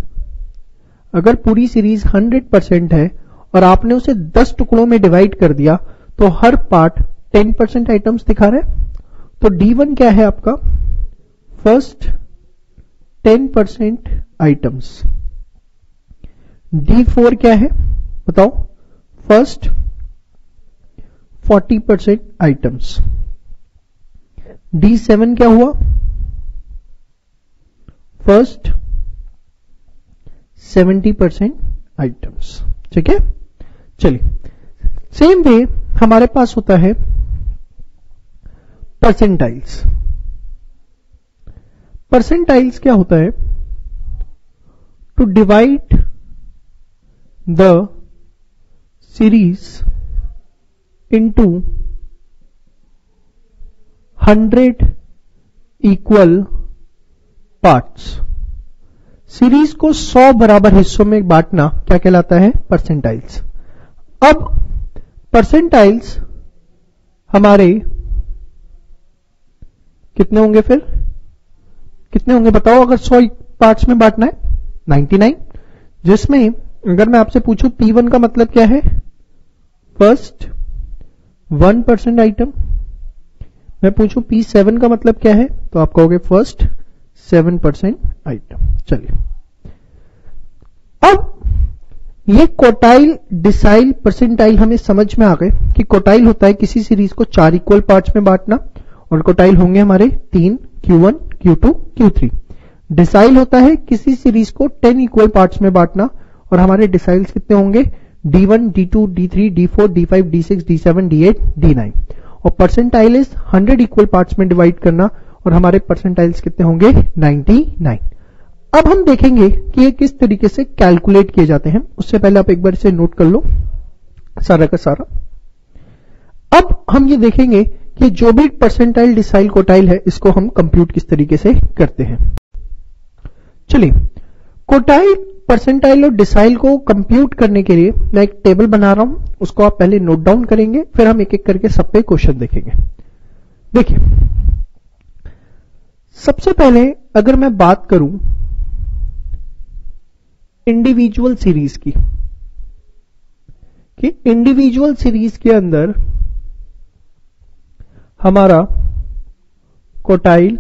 अगर पूरी सीरीज 100% है और आपने उसे 10 टुकड़ों में डिवाइड कर दिया तो हर पार्ट 10% आइटम्स दिखा रहा है। तो D1 क्या है आपका? First 10% items. D4 क्या है बताओ? First 40% items. D7 क्या हुआ? First 70% items. ठीक है, चलिए सेम वे हमारे पास होता है परसेंटाइल्स। परसेंटाइल्स क्या होता है? To divide the series into 100 equal parts. Series को 100 बराबर हिस्सों में बांटना क्या कहलाता है? परसेंटाइल्स। अब परसेंटाइल्स हमारे कितने होंगे? फिर कितने होंगे बताओ अगर 100 पार्ट्स में बांटना है? 99। जिसमें अगर मैं आपसे पूछूं P1 का मतलब क्या है? First 1% item. मैं पूछूं P7 का मतलब क्या है? तो आप कहोगे फर्स्ट 7% आइटम। चलिए, अब ये क्वार्टाइल, डिसाइल, परसेंटाइल हमें समझ में आ गए कि क्वार्टाइल होता है किसी सीरीज को 4 इक्वल पार्ट्स में बांटना और क्वार्टाइल होंगे हमारे 3, Q1, Q2, Q3। डिसाइल होता है किसी सीरीज को 10 इक्वल पार्ट्स में बांटना और हमारे डिसाइल्स कितने होंगे? D1, D2, D3, D4, D5, D6, D7, D8, D9। और परसेंटाइल इज 100 इक्वल पार्ट्स में डिवाइड करना और हमारे परसेंटाइल्स कितने होंगे? 99। अब हम देखेंगे कि ये किस तरीके से कैलकुलेट किए जाते हैं। उससे पहले आप एक बार इसे नोट कर लो सारा का सारा। अब हम ये देखेंगे कि जो भी परसेंटाइल, डिसाइल, क्वार्टाइल है इसको हम कंप्यूट किस तरीके से करते हैं। चलिए, क्वार्टाइल, परसेंटाइल और डिसाइल को कंप्यूट करने के लिए मैं एक टेबल बना रहा हूं, उसको आप पहले नोट डाउन करेंगे, फिर हम एक एक करके सब पे क्वेश्चन देखेंगे। देखिए, सबसे पहले अगर मैं बात करूं इंडिविजुअल सीरीज की, कि इंडिविजुअल सीरीज के अंदर हमारा क्वार्टाइल,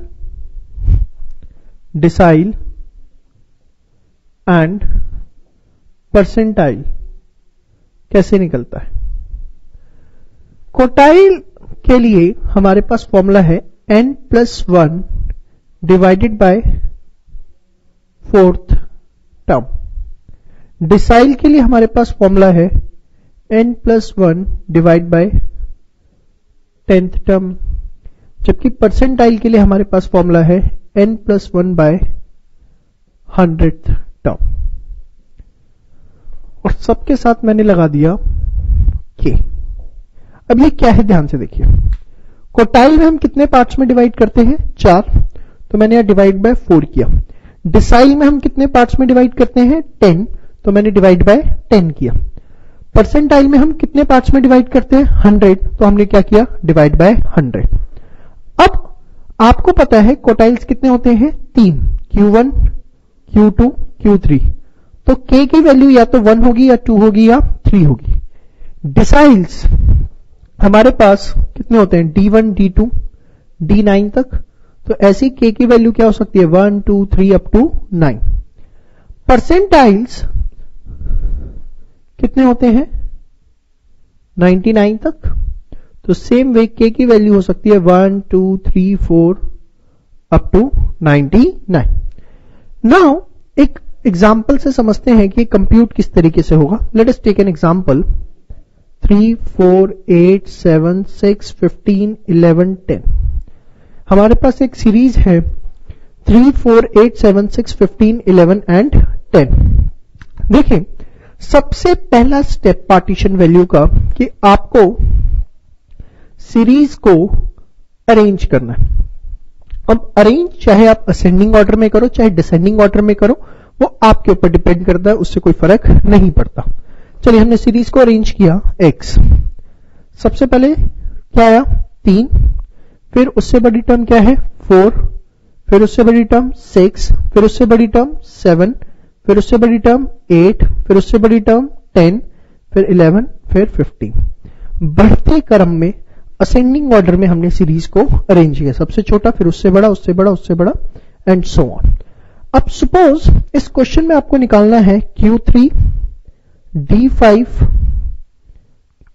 डिसाइल एंड परसेंटाइल कैसे निकलता है। क्वार्टाइल के लिए हमारे पास फॉर्मूला है n+1 divided by 4th term. Decile के लिए हमारे पास फॉर्मूला है n+1 divide by 10th term, जबकि परसेंटाइल के लिए हमारे पास फॉर्मूला है n+1 बाय 100th टर्म। और सबके साथ मैंने लगा दिया k। अब ये क्या है ध्यान से देखिए। क्वार्टाइल में हम कितने पार्ट्स में डिवाइड करते हैं? 4, तो मैंने यहां डिवाइड बाय 4 किया। डिसाइल में हम कितने पार्ट्स में डिवाइड करते हैं? 10, तो मैंने डिवाइड बाय 10 किया। परसेंटाइल में हम कितने पार्ट्स में डिवाइड करते हैं? 100, तो हमने क्या किया? Divide by 100। अब आपको पता है क्वार्टाइल्स कितने होते हैं? 3, Q1, Q2, Q3। तो k की वैल्यू या तो 1 होगी या 2 होगी या 3 होगी। डिसाइल्स हमारे पास कितने होते हैं? D1, D2, D9 तक। तो ऐसी k की वैल्यू क्या हो सकती है? 1, 2, 3 अप टू 9। परसेंटाइल्स कितने होते हैं? 99 तक। तो सेम वे k की वैल्यू हो सकती है 1, 2, 3, 4 अप टू 99। नाउ एक एग्जाम्पल से समझते हैं कि कंप्यूट किस तरीके से होगा। Let us take an example. 3, 4, 8, 7, 6, 15, 11, 10। हमारे पास एक सीरीज है 3, 4, 8, 7, 6, 15, 11 एंड 10। देखिए सबसे पहला स्टेप पार्टीशन वैल्यू का कि आपको सीरीज को अरेंज करना है। अब अरेंज चाहे आप असेंडिंग ऑर्डर में करो चाहे डिसेंडिंग ऑर्डर में करो, वो आपके ऊपर डिपेंड करता है, उससे कोई फर्क नहीं पड़ता। चलिए हमने सीरीज को अरेंज किया। x सबसे पहले क्या आया 3, फिर उससे बड़ी टर्म क्या है 4, फिर उससे बड़ी टर्म 6, फिर उससे बड़ी टर्म 7, फिर उससे बड़ी टर्म 8, फिर उससे बड़ी टर्म 10, फिर 11, फिर 15। बढ़ते क्रम में असेंडिंग ऑर्डर में हमने सीरीज को अरेंज किया, सबसे छोटा फिर उससे बड़ा उससे बड़ा उससे बड़ा एंड सो ऑन। अब सपोज इस क्वेश्चन में आपको निकालना है Q3, D5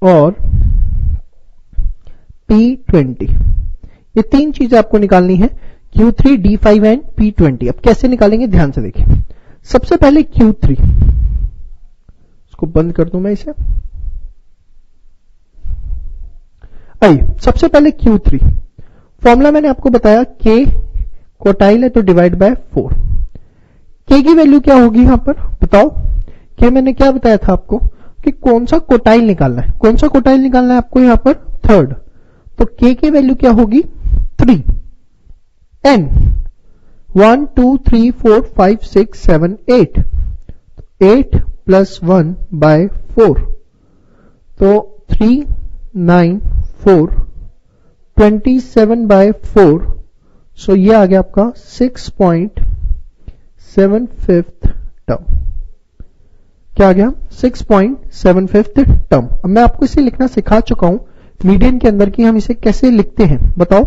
और P20। ये तीन चीजें आपको निकालनी है, Q3, D5 एंड P20। अब कैसे निकालेंगे ध्यान से देखिए। सबसे पहले Q3, इसको बंद कर दूं मैं इसे। आइए सबसे पहले Q3 फॉर्मूला मैंने आपको बताया, K क्वोटाइल है तो डिवाइड बाय 4। K की वैल्यू क्या होगी यहां पर बताओ। K मैंने क्या बताया था आपको कि कौन सा क्वोटाइल निकालना है, कौन सा क्वोटाइल निकालना है आपको यहां पर थर्ड। तो K की वैल्यू क्या होगी 3। N 1 2 3 4 5 6 7 8, 8 प्लस 1 बाय 4, तो 3 9 4 27 बाय 4, सो ये आ गया आपका 6.75 टर्म। क्या आ गया 6.75 टर्म। अब मैं आपको इसे लिखना सिखा चुका हूं मीडियन के अंदर कि हम इसे कैसे लिखते हैं बताओ।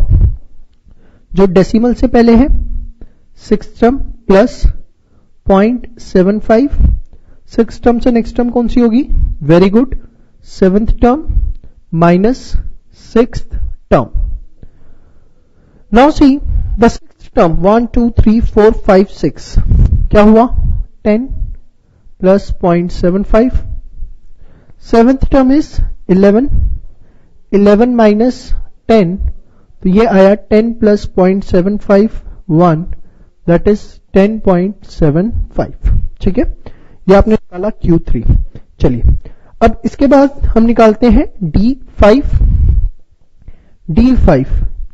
जो डेसिमल से पहले है 6 टर्म प्लस 0.75, 6 टर्म से नेक्स्ट टर्म कौन सी होगी, very good 7th term minus 6th term. Now see the 6th term 1 2 3 4 5 6 क्या हुआ 10 plus 0.75, 7th term is 11, 11 minus 10, तो ये आया 10 प्लस 0.75 1, दैट इज 10.75। ठीक है, ये आपने निकाला Q3। चलिए अब इसके बाद हम निकालते हैं D5। D5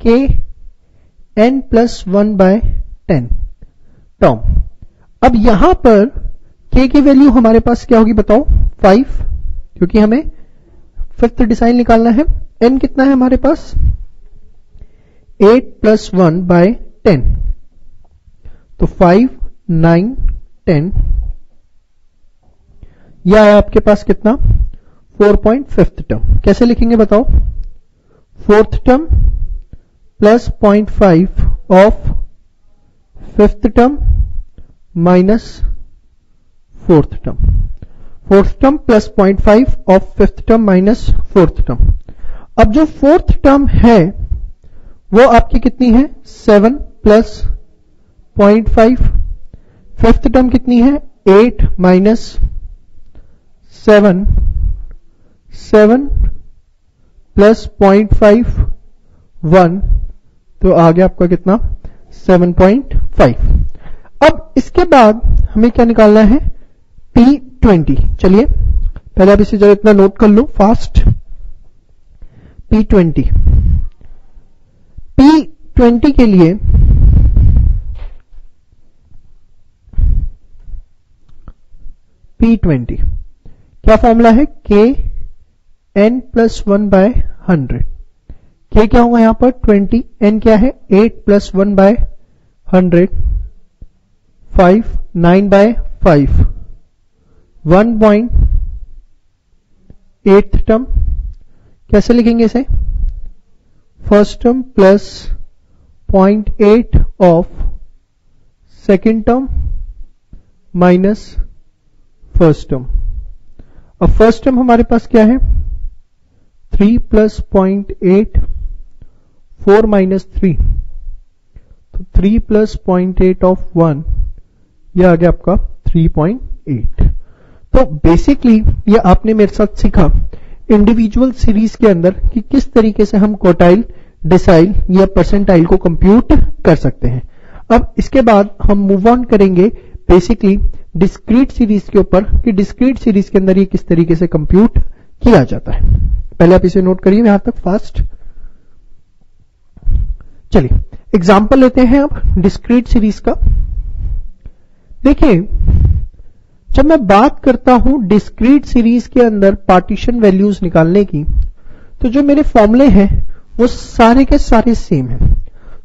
K n plus 1 by 10 term. अब यहां पर K की वैल्यू हमारे पास क्या होगी बताओ 5, क्योंकि हमें 5th डिसाइल निकालना है। n कितना है हमारे पास 8 प्लस 1 बाय 10, तो 5 9 10, यह आया आपके पास कितना 4.5th टर्म। कैसे लिखेंगे बताओ, 4th term plus 0.5 of 5th term minus 4th term, 4th term plus 0.5 of 5th term minus 4th term. अब जो 4th टर्म है वो आपकी कितनी है 7 प्लस 0.5, 5th टर्म कितनी है 8 माइनस 7, 7 प्लस 0.5 1, तो आ गया आपका कितना 7.5। अब इसके बाद हमें क्या निकालना है P20। चलिए पहले आप इसे जरा इतना नोट कर लो फास्ट। P20 के लिए P20 क्या फॉर्मूला है K n plus 1 by 100। K क्या होगा यहां पर 20, n क्या है 8 प्लस 1 बाय 100, 5 9 बाय 5, 1.8 टर्म। कैसे लिखेंगे इसे, first term plus 0.8 of second term minus first term. अब फर्स्ट टर्म हमारे पास क्या है 3 प्लस 0.8, 4 माइनस 3, तो 3 प्लस 0.8 ऑफ 1, यह आ गया आपका 3.8। तो बेसिकली ये आपने मेरे साथ सीखा इंडिविजुअल सीरीज के अंदर कि किस तरीके से हम क्वार्टाइल, डिसाइल या परसेंटाइल को कंप्यूट कर सकते हैं। अब इसके बाद हम मूव ऑन करेंगे बेसिकली डिस्क्रीट सीरीज के ऊपर कि डिस्क्रीट सीरीज के अंदर ये किस तरीके से कंप्यूट किया जाता है। पहले आप इसे नोट करिए यहां तक फास्ट। चलिए एग्जांपल लेते हैं अब डिस्क्रीट सीरीज का। देखिए जब मैं बात करता हूं डिस्क्रीट सीरीज के अंदर पार्टीशन वैल्यूज निकालने की, तो जो मेरे फॉर्मूले हैं वो सारे के सारे सेम हैं।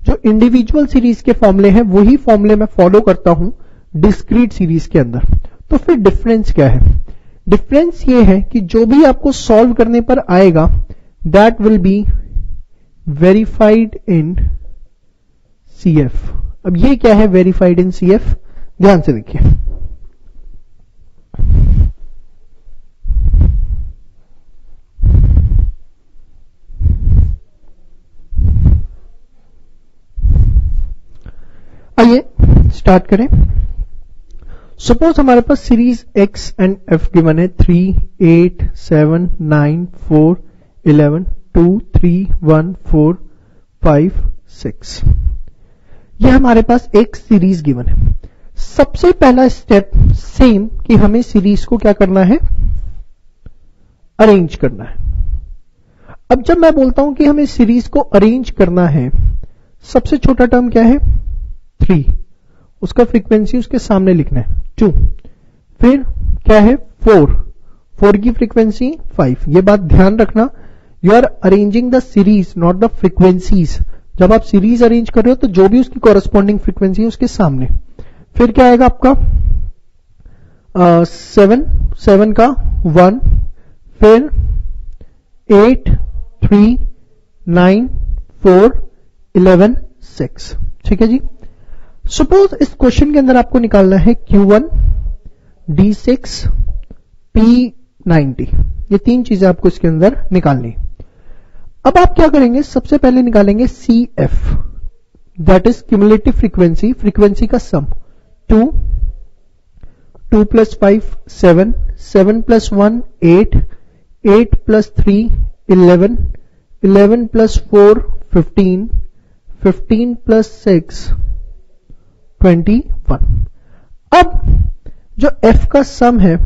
जो इंडिविजुअल सीरीज के फॉर्मूले हैं वही फॉर्मूले मैं फॉलो करता हूं डिस्क्रीट सीरीज के अंदर। तो फिर डिफरेंस क्या है? डिफरेंस ये है कि जो भी आपको सॉल्व करने पर आएगा that will be verified in CF. अब ये क्या है वेरीफाइड इन सीएफ? ध्यान से देखिए। आइए स्टार्ट करें। सपोज हमारे पास series X and F given है 3, 8, 7, 9, 4, 11, 2, 3, 1, 4, 5, 6। यह हमारे पास एक सीरीज गिवन है। सबसे पहला स्टेप सेम कि हमें सीरीज को क्या करना है? अरेंज करना है। अब जब मैं बोलता हूं कि हमें सीरीज को अरेंज करना है, सबसे छोटा टर्म क्या है? 3, उसका फ्रीक्वेंसी उसके सामने लिखना है 2, फिर क्या है 4 की फ्रीक्वेंसी 5। ये बात ध्यान रखना, you are arranging the series not the frequencies. जब आप सीरीज अरेंज कर रहे हो तो जो भी उसकी कॉरेस्पॉन्डिंग फ्रीक्वेंसी है उसके सामने। फिर क्या आएगा आपका 7 का 1, फिर 8, 3, 9, 4, 11, 6। ठीक है जी। सपोज इस क्वेश्चन के अंदर आपको निकालना है Q1, D6, P90। ये तीन चीजें आपको इसके अंदर निकालनी। अब आप क्या करेंगे? सबसे पहले निकालेंगे CF, that is cumulative frequency, frequency का सम। 2 + 5 7, 7 + 1 8, 8 + 3 11, 11 + 4 15, 15 + 6 21। अब जो F का सम है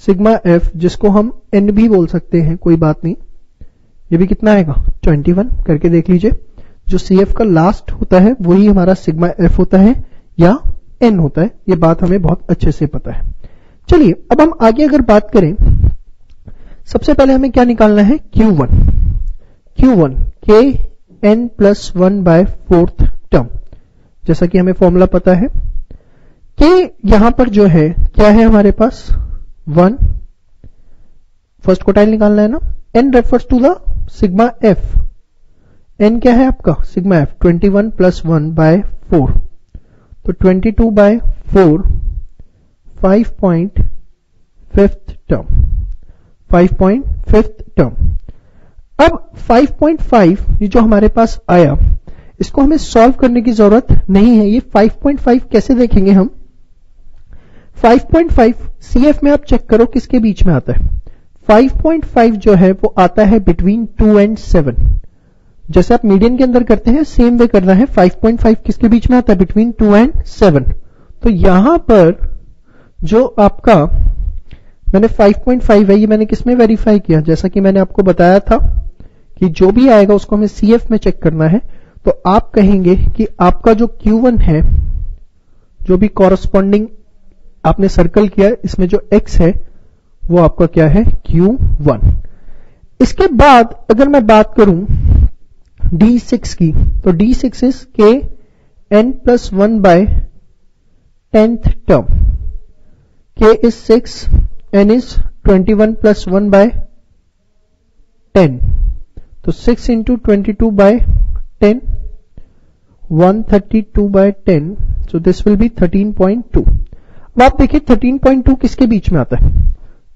सिग्मा F, जिसको हम N भी बोल सकते हैं, कोई बात नहीं, ये भी कितना आएगा 21। करके देख लीजिए। जो CF का लास्ट होता है वही हमारा सिग्मा F होता है या N होता है। ये बात हमें बहुत अच्छे से पता है। चलिए अब हम आगे अगर बात करें, सबसे पहले हमें क्या निकालना है? Q1 K N + 1/4 term. जैसा कि हमें फॉर्मूला पता है कि यहां पर जो है क्या है हमारे पास 1, फर्स्ट क्वार्टाइल निकालना है ना। N refers to the sigma F। N क्या है आपका? सिग्मा F 21 + 1/4, तो 22/4 5.5 टर्म। अब 5.5 ये जो हमारे पास आया, इसको हमें सॉल्व करने की जरूरत नहीं है। ये 5.5 कैसे देखेंगे हम? 5.5 CF में आप चेक करो किसके बीच में आता है। 5.5 जो है वो आता है बिटवीन 2 and 7। जैसे आप मीडियन के अंदर करते हैं सेम वे करना है। 5.5 किसके बीच में आता है? Between 2 and 7। तो यहां पर जो आपका मैंने 5.5 है, ये मैंने किसमें वेरीफाई किया? जैसा कि मैंने आपको बताया था कि जो भी आएगा उसको हमें CF में चेक करना है। तो आप कहेंगे कि आपका जो Q1 है, जो भी कॉरस्पॉन्डिंग आपने सर्कल किया, इसमें जो X है वो आपका क्या है? Q1। इसके बाद अगर मैं बात करूं D6 की, तो D6 is K N + 1/10th term. K is 6, N is 21 + 1/10, तो 6 × 22/10, 132/10, so this will be 13.2। अब आप देखिए 13.2 किसके बीच में आता है?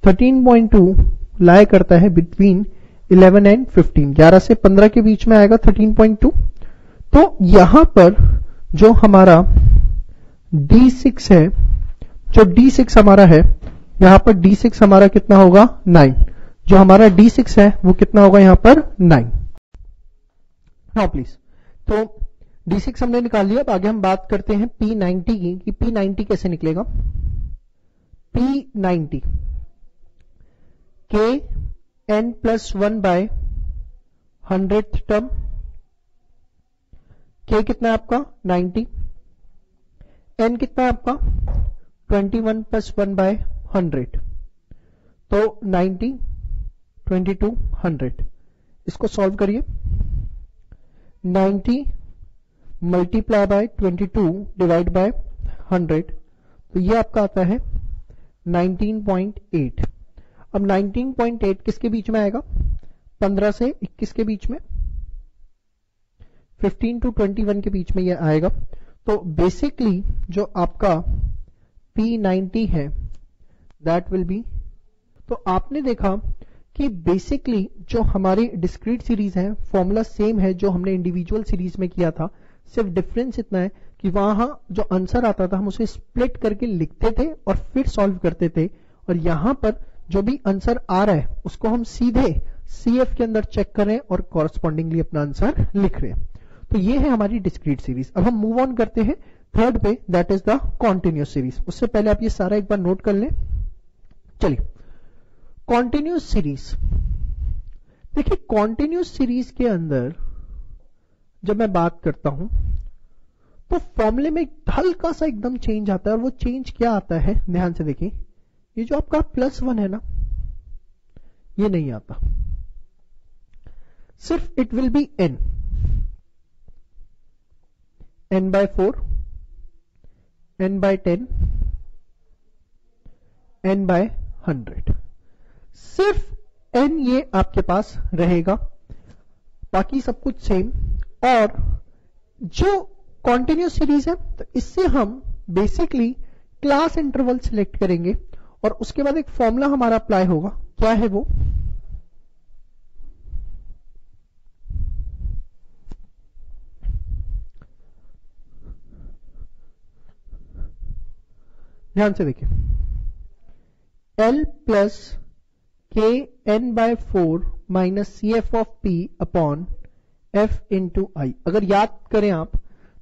13.2 लाया करता है बिटवीन 11 and 15, 11 से 15 के बीच में आएगा 13.2। तो यहां पर जो हमारा D6 है, जो D6 हमारा है, यहां पर D6 हमारा कितना होगा? 9। जो हमारा D6 है वो कितना होगा यहां पर? 9। नाउ प्लीज, तो D6 हमने निकाल लिया। अब आगे हम बात करते हैं P90 की कि P90 कैसे निकलेगा। P90 K n plus 1 by 100th term. K कितना है आपका 90, n कितना है आपका 21 प्लस 1 बाय 100, तो 90 22 100। इसको सॉल्व करिए। 90 मल्टीप्लाई बाय 22 डिवाइड बाय 100, तो ये आपका आता है 19.8। अब 19.8 किसके बीच में आएगा, 15 से 21 के बीच में, 15 to 21 के बीच में ये आएगा। तो बेसिकली जो आपका P90 है दैट विल बी, तो आपने देखा कि बेसिकली जो हमारी डिस्क्रीट सीरीज है फॉर्मूला सेम है जो हमने इंडिविजुअल सीरीज में किया था, सिर्फ डिफरेंस इतना है कि वहां जो आंसर आता था हम उसे स्प्लिट करके लिखते थे और फिर सॉल्व करते थे, और यहां पर जो भी आंसर आ रहा है उसको हम सीधे CF के अंदर चेक कर रहे हैं और कॉरस्पॉन्डिंगली अपना आंसर लिख रहे हैं। तो ये है हमारी डिस्क्रीट सीरीज। अब हम मूव ऑन करते हैं थर्ड पे, that is the continuous series. उससे पहले आप ये सारा एक बार नोट कर लें। चलिए कॉन्टिन्यूस सीरीज, देखिए कॉन्टिन्यूस सीरीज के अंदर जब मैं बात करता हूं तो फॉर्मूले में हल्का सा एकदम चेंज आता है, और वो चेंज क्या आता है ध्यान से देखिए। ये जो आपका +1 है ना, ये नहीं आता, सिर्फ it will be n by 4, n by 10, n by 100, सिर्फ n ये आपके पास रहेगा, बाकी सब कुछ सेम। और जो कॉन्टिन्यूस सीरीज है तो इससे हम बेसिकली क्लास इंटरवल सिलेक्ट करेंगे और उसके बाद एक फॉर्मूला हमारा अप्लाई होगा। क्या है वो, ध्यान से देखिए, L प्लस के n by 4 minus CF of P upon F into i. अगर याद करें आप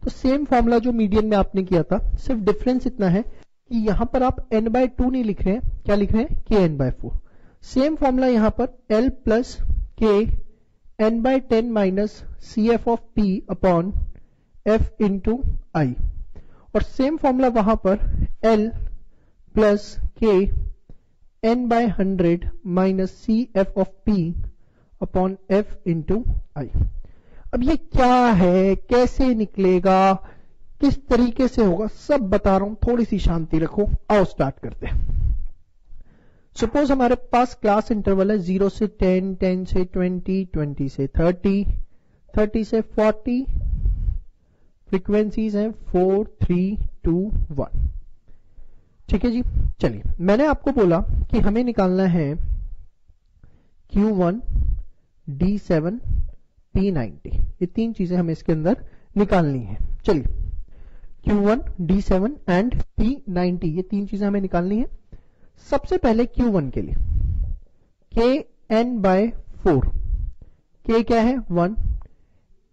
तो सेम फॉर्मूला जो मीडियन में आपने किया था, सिर्फ डिफरेंस इतना है कि यहां पर आप n बाय 2 नहीं लिख रहे हैं, क्या लिख रहे हैं के n बाय 4। सेम फॉर्मूला यहां पर L प्लस के n by 10 minus CF of P upon F into i, और सेम फॉर्मूला वहां पर L प्लस के n by 100 minus CF of P upon F into i. अब ये क्या है, कैसे निकलेगा, किस तरीके से होगा, सब बता रहा हूं, थोड़ी सी शांति रखो। आओ स्टार्ट करते हैं। सपोज हमारे पास क्लास इंटरवल है 0 से 10, 10 से 20, 20 से 30, 30 से 40, फ्रीक्वेंसीज हैं 4, 3, 2, 1। ठीक है जी। चलिए मैंने आपको बोला कि हमें निकालना है Q1, D7, P90, ये तीन चीजें हमें इसके अंदर निकालनी है। चलिए Q1, D7 एंड P90, ये तीन चीजें हमें निकालनी है। सबसे पहले Q1 के लिए Kn बाय 4, K क्या है 1,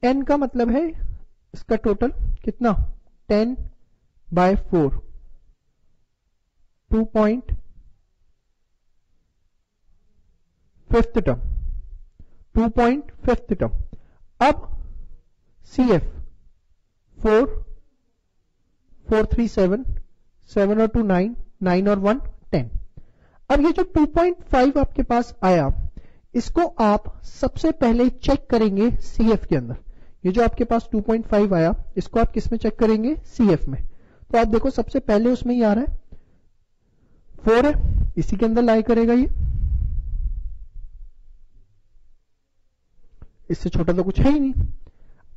N का मतलब है इसका टोटल कितना 10 by 4, 2.5th term, 2.5th term. अब CF 4, 4, 3, 7, 7 और 2 9, 9 और 1 10। अब ये जो 2.5 आपके पास आया, इसको आप सबसे पहले चेक करेंगे CF के अंदर। ये जो आपके पास 2.5 आया, इसको आप किस में चेक करेंगे, CF में। तो आप देखो सबसे पहले उसमें ही आ रहा है 4 है, इसी के अंदर लाई करेगा ये, इससे छोटा तो कुछ है ही नहीं।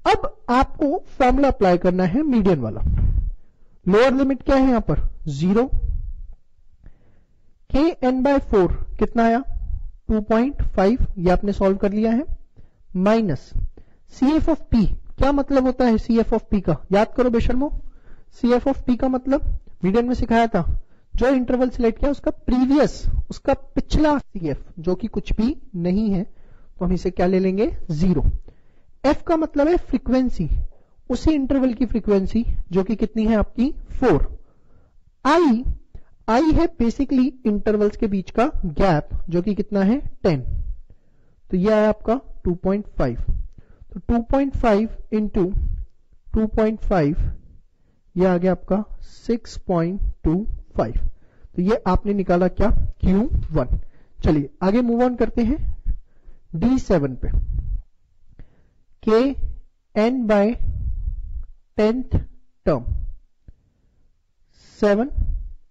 अब आपको फॉर्मूला अप्लाई करना है मीडियन वाला। लोअर लिमिट क्या है यहां पर 0, Kn बाय 4 कितना आया 2.5, ये आपने सॉल्व कर लिया है, माइनस CF ऑफ P। क्या मतलब होता है CF ऑफ P का, याद करो बेशर्मो। CF ऑफ P का मतलब मीडियन में सिखाया था, जो इंटरवल सिलेक्ट किया उसका प्रीवियस, उसका पिछला CF जो कि कुछ भी नहीं है, तो हम इसे क्या ले लेंगे 0। F का मतलब है फ्रीक्वेंसी, उसी इंटरवल की फ्रीक्वेंसी जो कि कितनी है आपकी 4। आई है बेसिकली इंटरवल्स के बीच का गैप जो कि कितना है 10। तो यह है आपका 2.5। तो 2.5 इंटू 2.5 यह आ गया आपका 6.25। तो ये आपने निकाला क्या Q1। चलिए आगे मूव ऑन करते हैं D7 पे। K n by 10th term 7,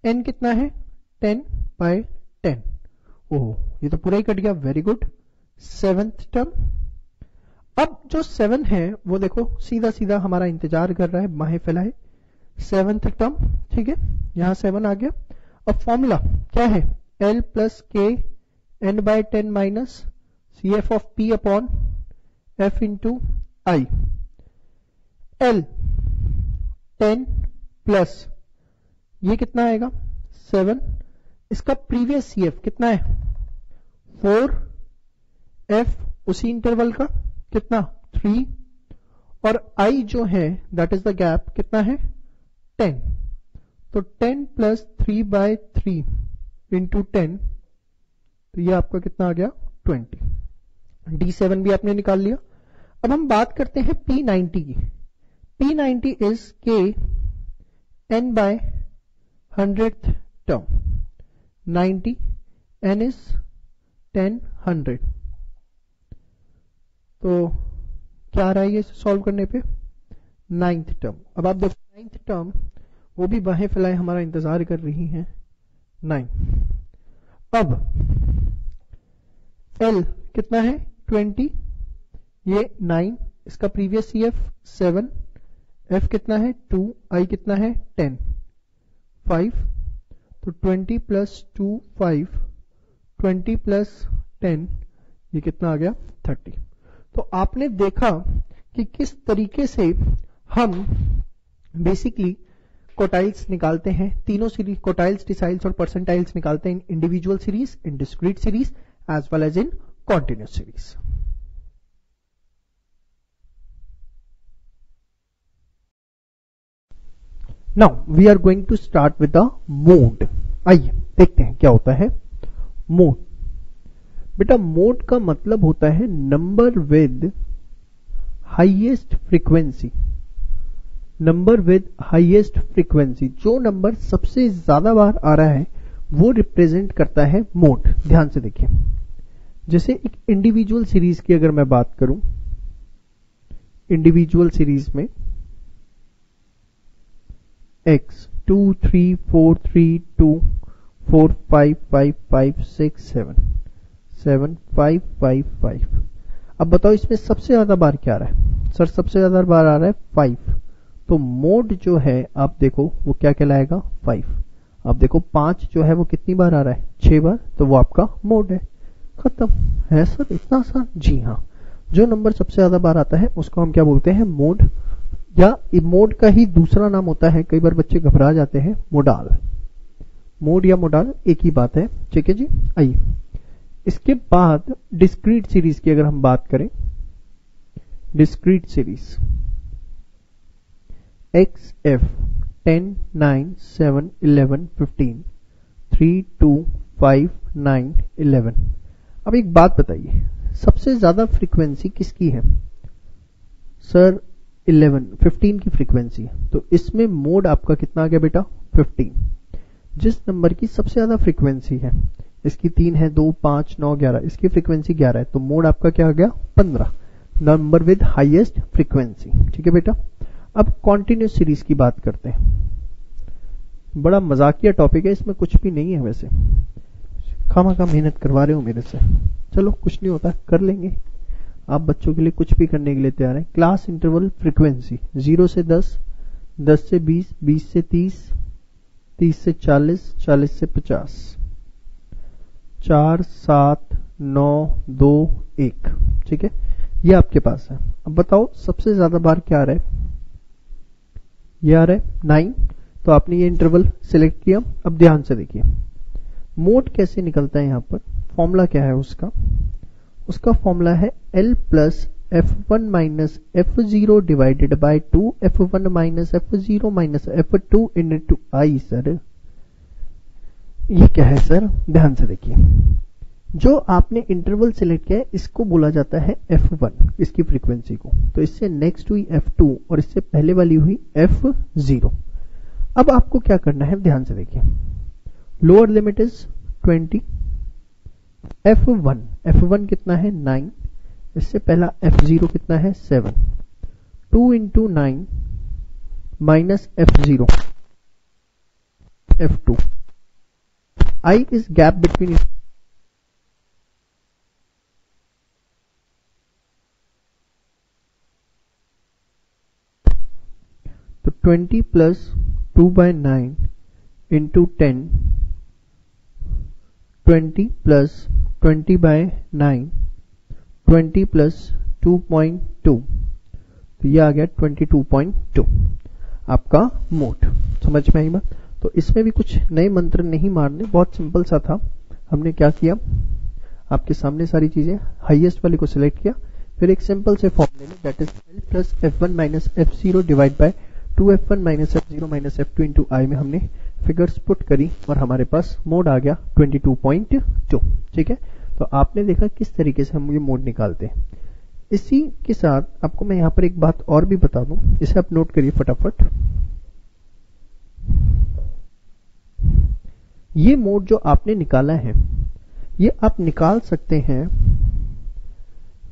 n कितना है 10 बाय 10। ओह ये तो पूरा ही कट गया, वेरी गुड। 7th टर्म, अब जो 7 है वो देखो सीधा सीधा हमारा इंतजार कर रहा है, बाहें फैलाए। 7th टर्म, ठीक है, यहां 7 आ गया। अब फॉर्मूला क्या है, L प्लस के n by 10 minus CF of P upon F into I. L 10 plus ये कितना आएगा 7, इसका प्रीवियस CF कितना है 4, F उसी इंटरवल का कितना 3, और I जो है दैट इज द गैप कितना है 10। तो 10 प्लस 3 बाय 3 इंटू 10, तो ये आपका कितना आ गया 20। D7 भी आपने निकाल लिया। अब हम बात करते हैं P90 की। P90 is K n by 100th term, 90 n is 10 100। तो क्या आ रहा है ये सॉल्व करने पे 9th टर्म। अब आप देखो 9th टर्म वो भी बाहें फैलाए हमारा इंतजार कर रही हैं 9। अब L कितना है 20, ये 9, इसका प्रीवियस CF 7, F कितना है 2, I कितना है 10 5। तो 20 प्लस 2 5, 20 प्लस 10 ये कितना आ गया 30। तो आपने देखा कि किस तरीके से हम बेसिकली क्वार्टाइल्स निकालते हैं, तीनों सीरीज क्वार्टाइल्स, डिसाइल्स और परसेंटाइल्स निकालते हैं in individual series, in discrete series as well as in continuous series. Now we are going to start with the mode. आइए देखते हैं क्या होता है मोड। बेटा मोड का मतलब होता है number with highest frequency. Number with highest frequency, जो नंबर सबसे ज्यादा बार आ रहा है वो रिप्रेजेंट करता है मोड। ध्यान से देखिए, जैसे एक इंडिविजुअल सीरीज की अगर मैं बात करूं, इंडिविजुअल सीरीज में x 2 3 4 3 2 4 5 5 5 6 7 7 5 5 5। अब बताओ इसमें सबसे ज्यादा बार क्या आ रहा है सर? सबसे ज्यादा बार आ रहा है 5। तो मोड जो है आप देखो वो क्या कहलाएगा 5। अब देखो 5 जो है वो कितनी बार आ रहा है 6 बार, तो वो आपका मोड है। खत्म है सर, इतना आसान? जी हाँ, जो नंबर सबसे ज्यादा बार आता है उसको हम क्या बोलते हैं मोड, या मोड का ही दूसरा नाम होता है, कई बार बच्चे घबरा जाते हैं, मोडाल। मोड या मोडाल एक ही बात है, ठीक है जी। आइए इसके बाद डिस्क्रीट सीरीज की अगर हम बात करें, डिस्क्रीट सीरीज x f 10 9 7 11 15 3 2 5 9 11। अब एक बात बताइए, सबसे ज्यादा फ्रीक्वेंसी किसकी है सर? 15 की फ्रीक्वेंसी है। तो इसमें मोड आपका कितना आ गया बेटा 15। जिस नंबर की सबसे ज्यादा फ्रीक्वेंसी है, इसकी 3 है 2 5 9 11, इसकी फ्रीक्वेंसी 11 है, तो मोड आपका क्या आ गया 15, नंबर विद हाईएस्ट फ्रीक्वेंसी। ठीक है बेटा। अब कॉन्टिन्यूस सीरीज की बात करते हैं। बड़ा मजाकिया टॉपिक है, इसमें कुछ भी नहीं है वैसे, खामा मेहनत करवा रहे हो मेरे से। चलो कुछ नहीं होता, कर लेंगे। आप बच्चों के लिए कुछ भी करने के लिए तैयार है। क्लास इंटरवल फ्रीक्वेंसी 0 से 10, 10 से 20, 20 से 30, 30 से 40, 40 से 50, 4 7 9 2 1। ठीक है, ये आपके पास है। अब बताओ सबसे ज्यादा बार क्या आ रहा है? ये आ रहा है 9। तो आपने ये इंटरवल सिलेक्ट किया। अब ध्यान से देखिए मोड कैसे निकलता है। यहां पर फॉर्मूला क्या है उसका? उसका फॉर्मूला है L plus f1 minus f0 divided by 2 f1 minus f0 minus f2 into I. Sir ये क्या है सर? ध्यान से देखिए, जो आपने इंटरवल सिलेक्ट किया है इसको बोला जाता है f1, इसकी फ्रीक्वेंसी को। तो इससे नेक्स्ट हुई f2 और इससे पहले वाली हुई f0। अब आपको क्या करना है, ध्यान से देखिए, लोअर लिमिट इज 20, f1 कितना है 9, इससे पहला f0 कितना है 7, 2 into 9 minus f0 f2, I is gap between तो 20 plus 2 by 9 into 10, 20 plus 20 by 9, 20 plus 2.2, तो ये आ गया 22.2 आपका मोड। समझ में आई बात? तो इसमें भी कुछ नए मंत्र नहीं मारने, बहुत सिंपल सा था। हमने क्या किया, आपके सामने सारी चीजें, हाईएस्ट वाली को सिलेक्ट किया, फिर एक सिंपल से फॉर्मूले में that is L plus f1 minus f0 divide by 2f1 minus f0 minus f2 into i में हमने फिगर्स पुट करी और हमारे पास मोड आ गया 22.2। ठीक है, तो आपने देखा किस तरीके से हम ये मोड निकालते हैं। इसी के साथ आपको मैं यहां पर एक बात और भी बता दूं, इसे आप नोट करिए फटाफट। ये मोड जो आपने निकाला है ये आप निकाल सकते हैं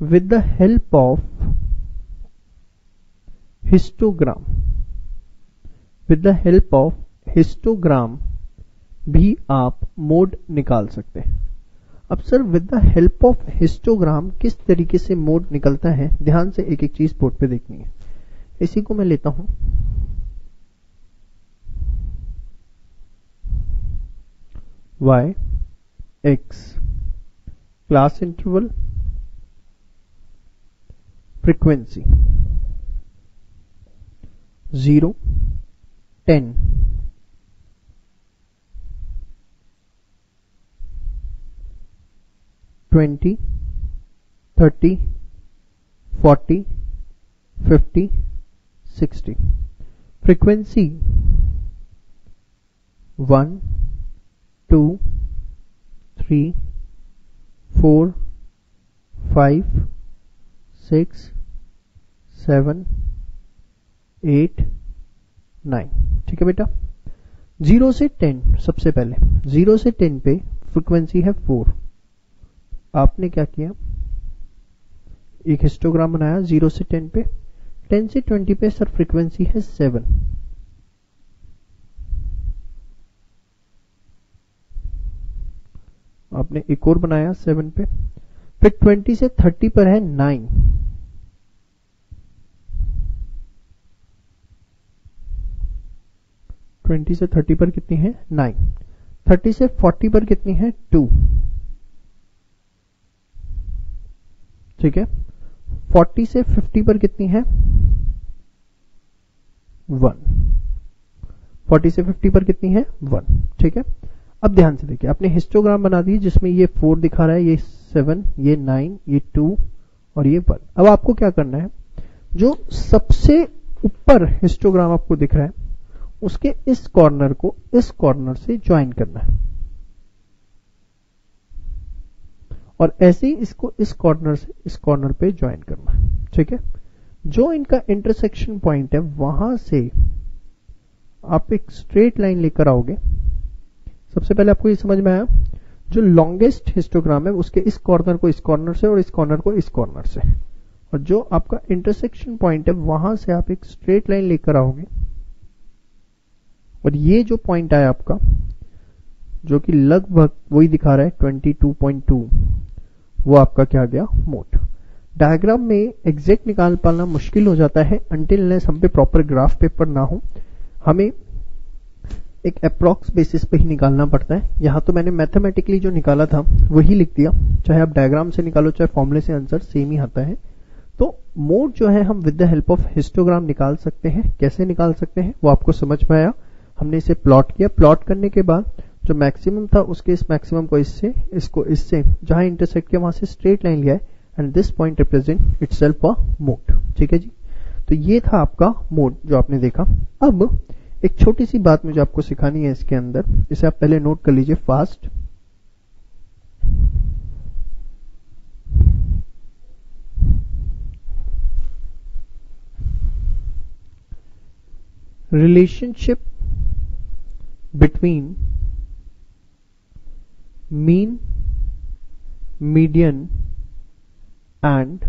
with the help of histogram. With the help of histogram भी आप मोड निकाल सकते हैं। अब sir with the help of histogram किस तरीके से मोड निकलता है, ध्यान से एक एक चीज बोर्ड पे देखनी है। इसी को मैं लेता हूं y x class interval frequency 0 10 20 30 40 50 60 frequency 1 2 3 4 5 6 7 8 9। ठीक है बेटा, 0 से 10, सबसे पहले 0 से 10 पे फ्रीक्वेंसी है 4। आपने क्या किया, एक हिस्टोग्राम बनाया 0 से 10 पे। 10 से 20 पे सर फ्रीक्वेंसी है 7। आपने एक और बनाया 7 पे, फिर 20 से 30 पर है 9, 20 से 30 पर कितनी है 9, 30 से 40 पर कितनी है 2। ठीक है, 40 से 50 पर कितनी है 1, 40 से 50 पर कितनी है 1। ठीक है, अब ध्यान से देखिए, आपने हिस्टोग्राम बना दी जिसमें ये 4 दिखा रहा है, ये 7, ये 9, ये 2 और ये 1। अब आपको क्या करना है, जो सबसे ऊपर हिस्टोग्राम आपको दिख रहा है उसके इस कॉर्नर को इस कॉर्नर से ज्वाइन करना है और ऐसे ही इसको इस कॉर्नर से इस कॉर्नर पे ज्वाइन करना है। ठीक है, जो इनका इंटरसेक्शन पॉइंट है वहां से आप एक स्ट्रेट लाइन लेकर आओगे। सबसे पहले आपको ये समझ में आया, जो लॉन्गेस्ट हिस्टोग्राम है उसके इस कॉर्नर को इस कॉर्नर से और इस कॉर्नर को इस कॉर्नर से, और जो आपका इंटरसेक्शन पॉइंट है वहां से आप एक स्ट्रेट लाइन लेकर आओगे और ये जो पॉइंट आया आपका, जो कि लगभग वही दिखा रहा है 22.2, वो आपका क्या गया मोड। डायग्राम में एग्जैक्ट निकाल पाना मुश्किल हो जाता है अनटिल अनलेस हम पे प्रॉपर ग्राफ पेपर ना हो, हमें एक अप्रॉक्स बेसिस पे ही निकालना पड़ता है। यहां तो मैंने मैथमेटिकली जो निकाला था वही लिख दिया, चाहे आप डायग्राम से निकालो चाहे फॉर्मूले से, आंसर सेम ही आता है। तो मोड जो है हम with the help of histogram निकाल सकते हैं। कैसे निकाल सकते हैं वो आपको समझ में आया। हमने इसे प्लॉट किया, प्लॉट करने के बाद जो मैक्सिमम था उसके इस मैक्सिमम को इससे, इसको इससे, जहां इंटरसेक्ट किया वहां से स्ट्रेट लाइन लिया है, and this point represent itself a mode. ठीक है जी, तो ये था आपका मोड जो आपने देखा। अब एक छोटी सी बात मुझे आपको सिखानी है इसके अंदर, इसे आप पहले नोट कर लीजिए fast. Relationship between mean, median and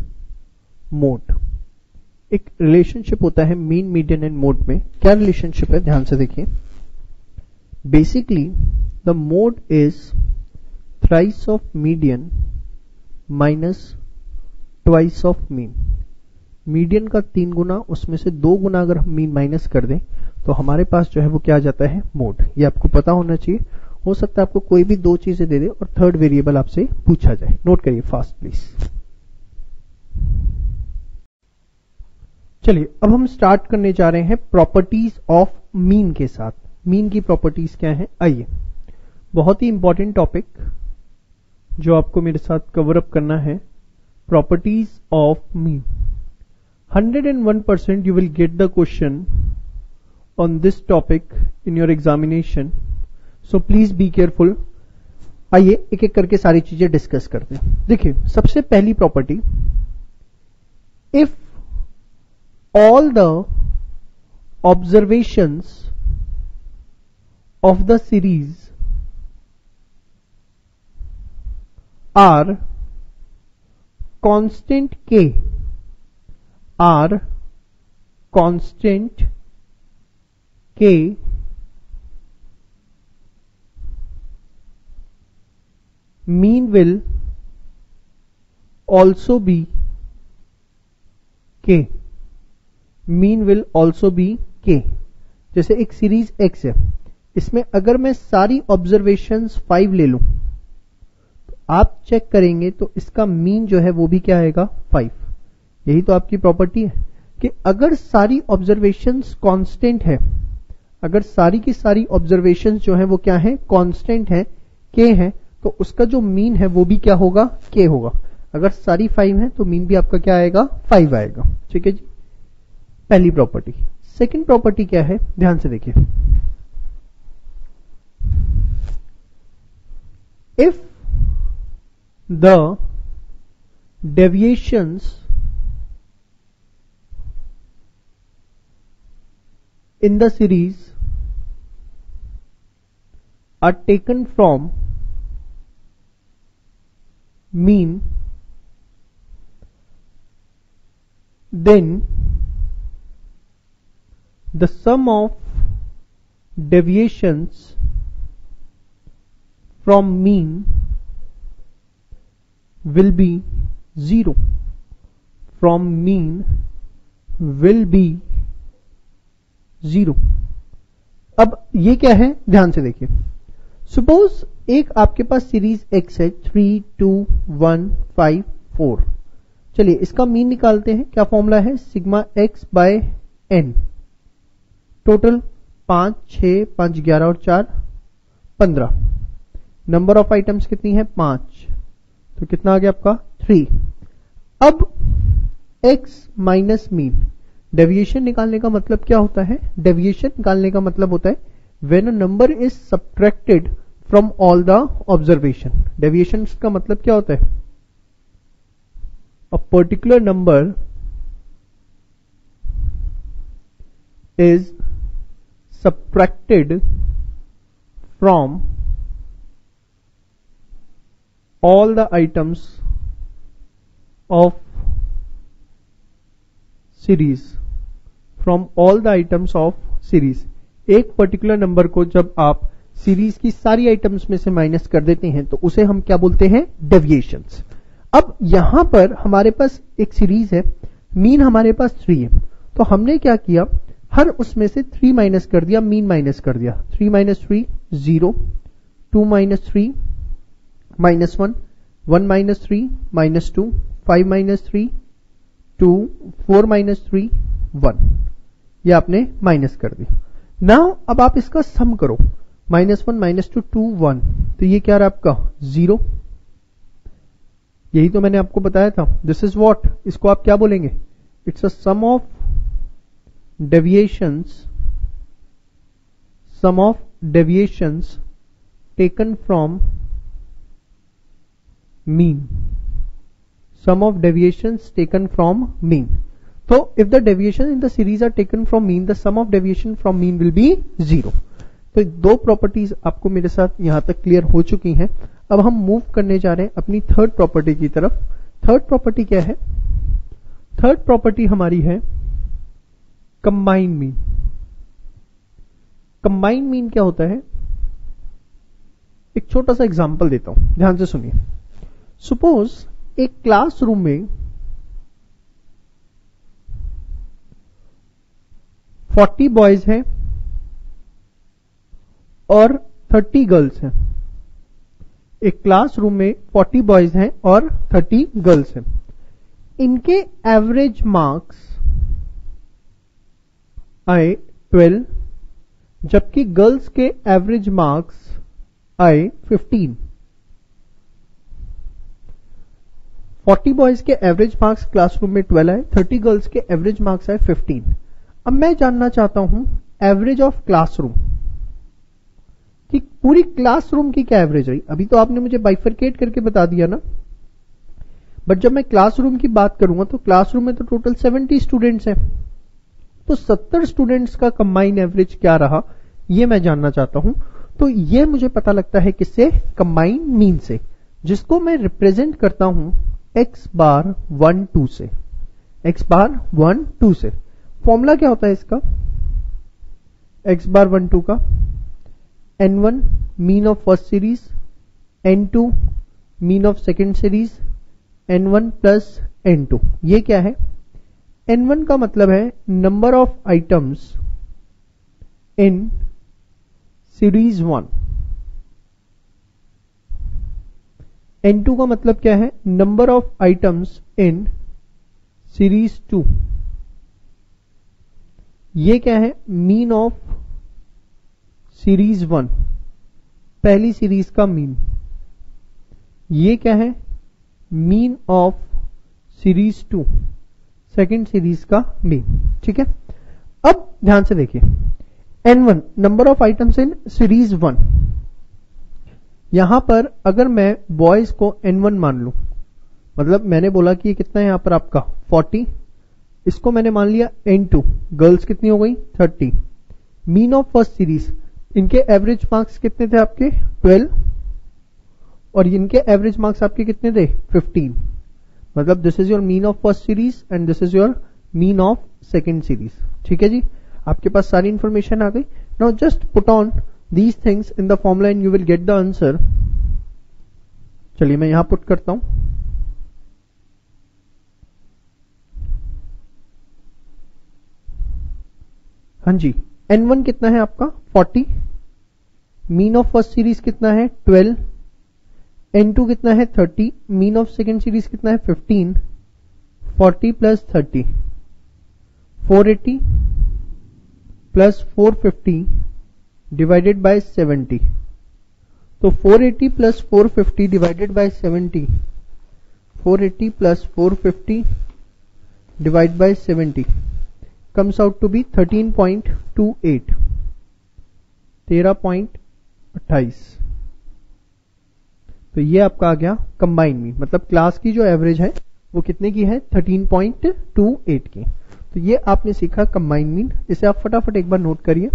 mode. एक रिलेशनशिप होता है मीन, मीडियन एंड मोड में। क्या रिलेशनशिप है, ध्यान से देखिए। Basically the mode is thrice of median minus twice of mean. Median का 3 गुना, उसमें से 2 गुना अगर हम मीन माइनस कर दें तो हमारे पास जो है वो क्या आ जाता है, मोड। ये आपको पता होना चाहिए। हो सकता है आपको कोई भी 2 चीजें दे दे और थर्ड वेरिएबल आपसे पूछा जाए। नोट करिए फास्ट प्लीज। चलिए अब हम स्टार्ट करने जा रहे हैं प्रॉपर्टीज ऑफ मीन के साथ। मीन की प्रॉपर्टीज क्या है, आइए। बहुत ही इंपॉर्टेंट टॉपिक जो आपको मेरे साथ कवर अप करना है, properties of mean. 101% you will get the question on this topic in your examination, so please be careful। आइए एक एक करके सारी चीजें डिस्कस करते हैं। देखिए सबसे पहली property, if all the observations of the series are constant k, are constant k, mean will also be k, mean will also be के। जैसे एक सीरीज एक्स है, इसमें अगर मैं सारी ऑब्जर्वेशंस 5 ले लूं तो आप चेक करेंगे तो इसका मीन जो है वो भी क्या आएगा, 5। यही तो आपकी प्रॉपर्टी है कि अगर सारी ऑब्जर्वेशंस कांस्टेंट है, अगर सारी की सारी ऑब्जर्वेशंस जो है वो क्या है, कांस्टेंट है, के है, तो उसका जो मीन है वो भी क्या होगा, के होगा। अगर सारी 5 है तो मीन भी आपका क्या आएगा, 5 आएगा। ठीक है जी, पहली प्रॉपर्टी। सेकंड प्रॉपर्टी क्या है, ध्यान से देखिए। If the deviations in the series are taken from mean, then the sum of deviations from mean will be 0, from mean will be 0। अब ये क्या है, ध्यान से देखिए। सपोज एक आपके पास सीरीज x है, 3, 2, 1, 5, 4। चलिए इसका मीन निकालते हैं। क्या फॉर्मूला है, sigma x by n। Total 5, 6, 5, 11 और 4, 15। नंबर ऑफ आइटम्स कितनी है, 5। तो कितना आ गया आपका, 3। अब x माइनस मीन, डेविएशन निकालने का मतलब क्या होता है, डेविएशन निकालने का मतलब होता है when a number is subtracted from all the observation. Deviation का मतलब क्या होता है, a particular number is subtracted from all the items of series, from all the items of series। एक पर्टिकुलर नंबर को जब आप सीरीज की सारी आइटम्स में से माइनस कर देते हैं तो उसे हम क्या बोलते हैं, डेविएशंस। अब यहां पर हमारे पास एक सीरीज है, मीन हमारे पास 3 है, तो हमने क्या किया, हर उसमें से 3 माइनस कर दिया, मीन माइनस कर दिया। 3 minus 3 0, 2 minus 3 -1, 1 minus 3 -2, 5 minus 3 2, 4 minus 3 1। ये आपने माइनस कर दिया। नाउ अब आप इसका सम करो, -1 -2 2 1, तो ये क्या रहा आपका 0। यही तो मैंने आपको बताया था। दिस इज व्हाट, इसको आप क्या बोलेंगे? It's a sum of deviations taken from mean. Sum of deviations taken from mean. तो if the deviation in the series are taken from mean, the sum of deviation from mean will be 0। तो दो properties आपको मेरे साथ यहां तक clear हो चुकी हैं। अब हम मूव करने जा रहे हैं अपनी थर्ड प्रॉपर्टी की तरफ। थर्ड प्रॉपर्टी क्या है? थर्ड प्रॉपर्टी हमारी है कंबाइन मीन। कंबाइन मीन क्या होता है? एक छोटा सा एग्जांपल देता हूं, ध्यान से सुनिए। सपोज एक क्लासरूम में 40 बॉयज हैं और 30 गर्ल्स हैं। एक क्लासरूम में 40 बॉयज हैं और 30 गर्ल्स हैं। इनके एवरेज मार्क्स आए 12, जबकि गर्ल्स के एवरेज मार्क्स आए 15। 40 बॉयज के एवरेज मार्क्स क्लासरूम में 12 आए, 30 गर्ल्स के एवरेज मार्क्स आए 15। अब मैं जानना चाहता हूं एवरेज ऑफ क्लासरूम कि पूरी क्लासरूम की क्या एवरेज रही। अभी तो आपने मुझे बाइफरकेट करके बता दिया ना, बट जब मैं क्लासरूम की बात करूंगा तो क्लासरूम में तो टोटल 70 स्टूडेंट्स हैं, तो 70 स्टूडेंट्स का कंबाइन एवरेज क्या रहा, ये मैं जानना चाहता हूं। तो ये मुझे पता लगता है किससे? कंबाइन मीन से, जिसको मैं रिप्रेजेंट करता हूं x बार 1 2 से। x बार 1 2 से फॉर्मूला क्या होता है इसका? x बार 1 2 का n1 mean of first series, n2 mean of second series, n1 plus n2। ये क्या है? n1 का मतलब है number of items in series 1, n2 का मतलब क्या है? Number of items in series 2। ये क्या है? मीन ऑफ सीरीज 1, पहली सीरीज का मीन। ये क्या है? Mean of series 2, second series का मीन। ठीक है, अब ध्यान से देखिए, n1 number of items in series 1। यहां पर अगर मैं बॉयज को n1 मान लूं, मतलब मैंने बोला कि ये कितना है यहां पर आपका 40, इसको मैंने मान लिया n2, गर्ल्स कितनी हो गई 30। मीन ऑफ फर्स्ट सीरीज, इनके एवरेज मार्क्स कितने थे आपके 12, और इनके एवरेज मार्क्स आपके कितने थे 15। मतलब this is your mean of first series and this is your mean of second series. ठीक है जी, आपके पास सारी इंफॉर्मेशन आ गई। Now just put on these things in the formula and you will get the answer. चलिए मैं यहां put करता हूं। हाँ जी, n1 कितना है आपका 40, मीन ऑफ फर्स्ट सीरीज कितना है 12, n2 कितना है 30, मीन ऑफ सेकेंड सीरीज कितना है 15, 40 प्लस 30 480 प्लस 450 डिवाइडेड बाय 70। तो 480 plus 450 divided by 70, 480 plus 450 divide by 70 comes out to be 13.28, 13.28। तो ये आपका आ गया कंबाइन मीन, मतलब क्लास की जो एवरेज है वो कितने की है 13.28 की। तो ये आपने सीखा कंबाइन मीन, इसे आप फटाफट एक बार नोट करिए।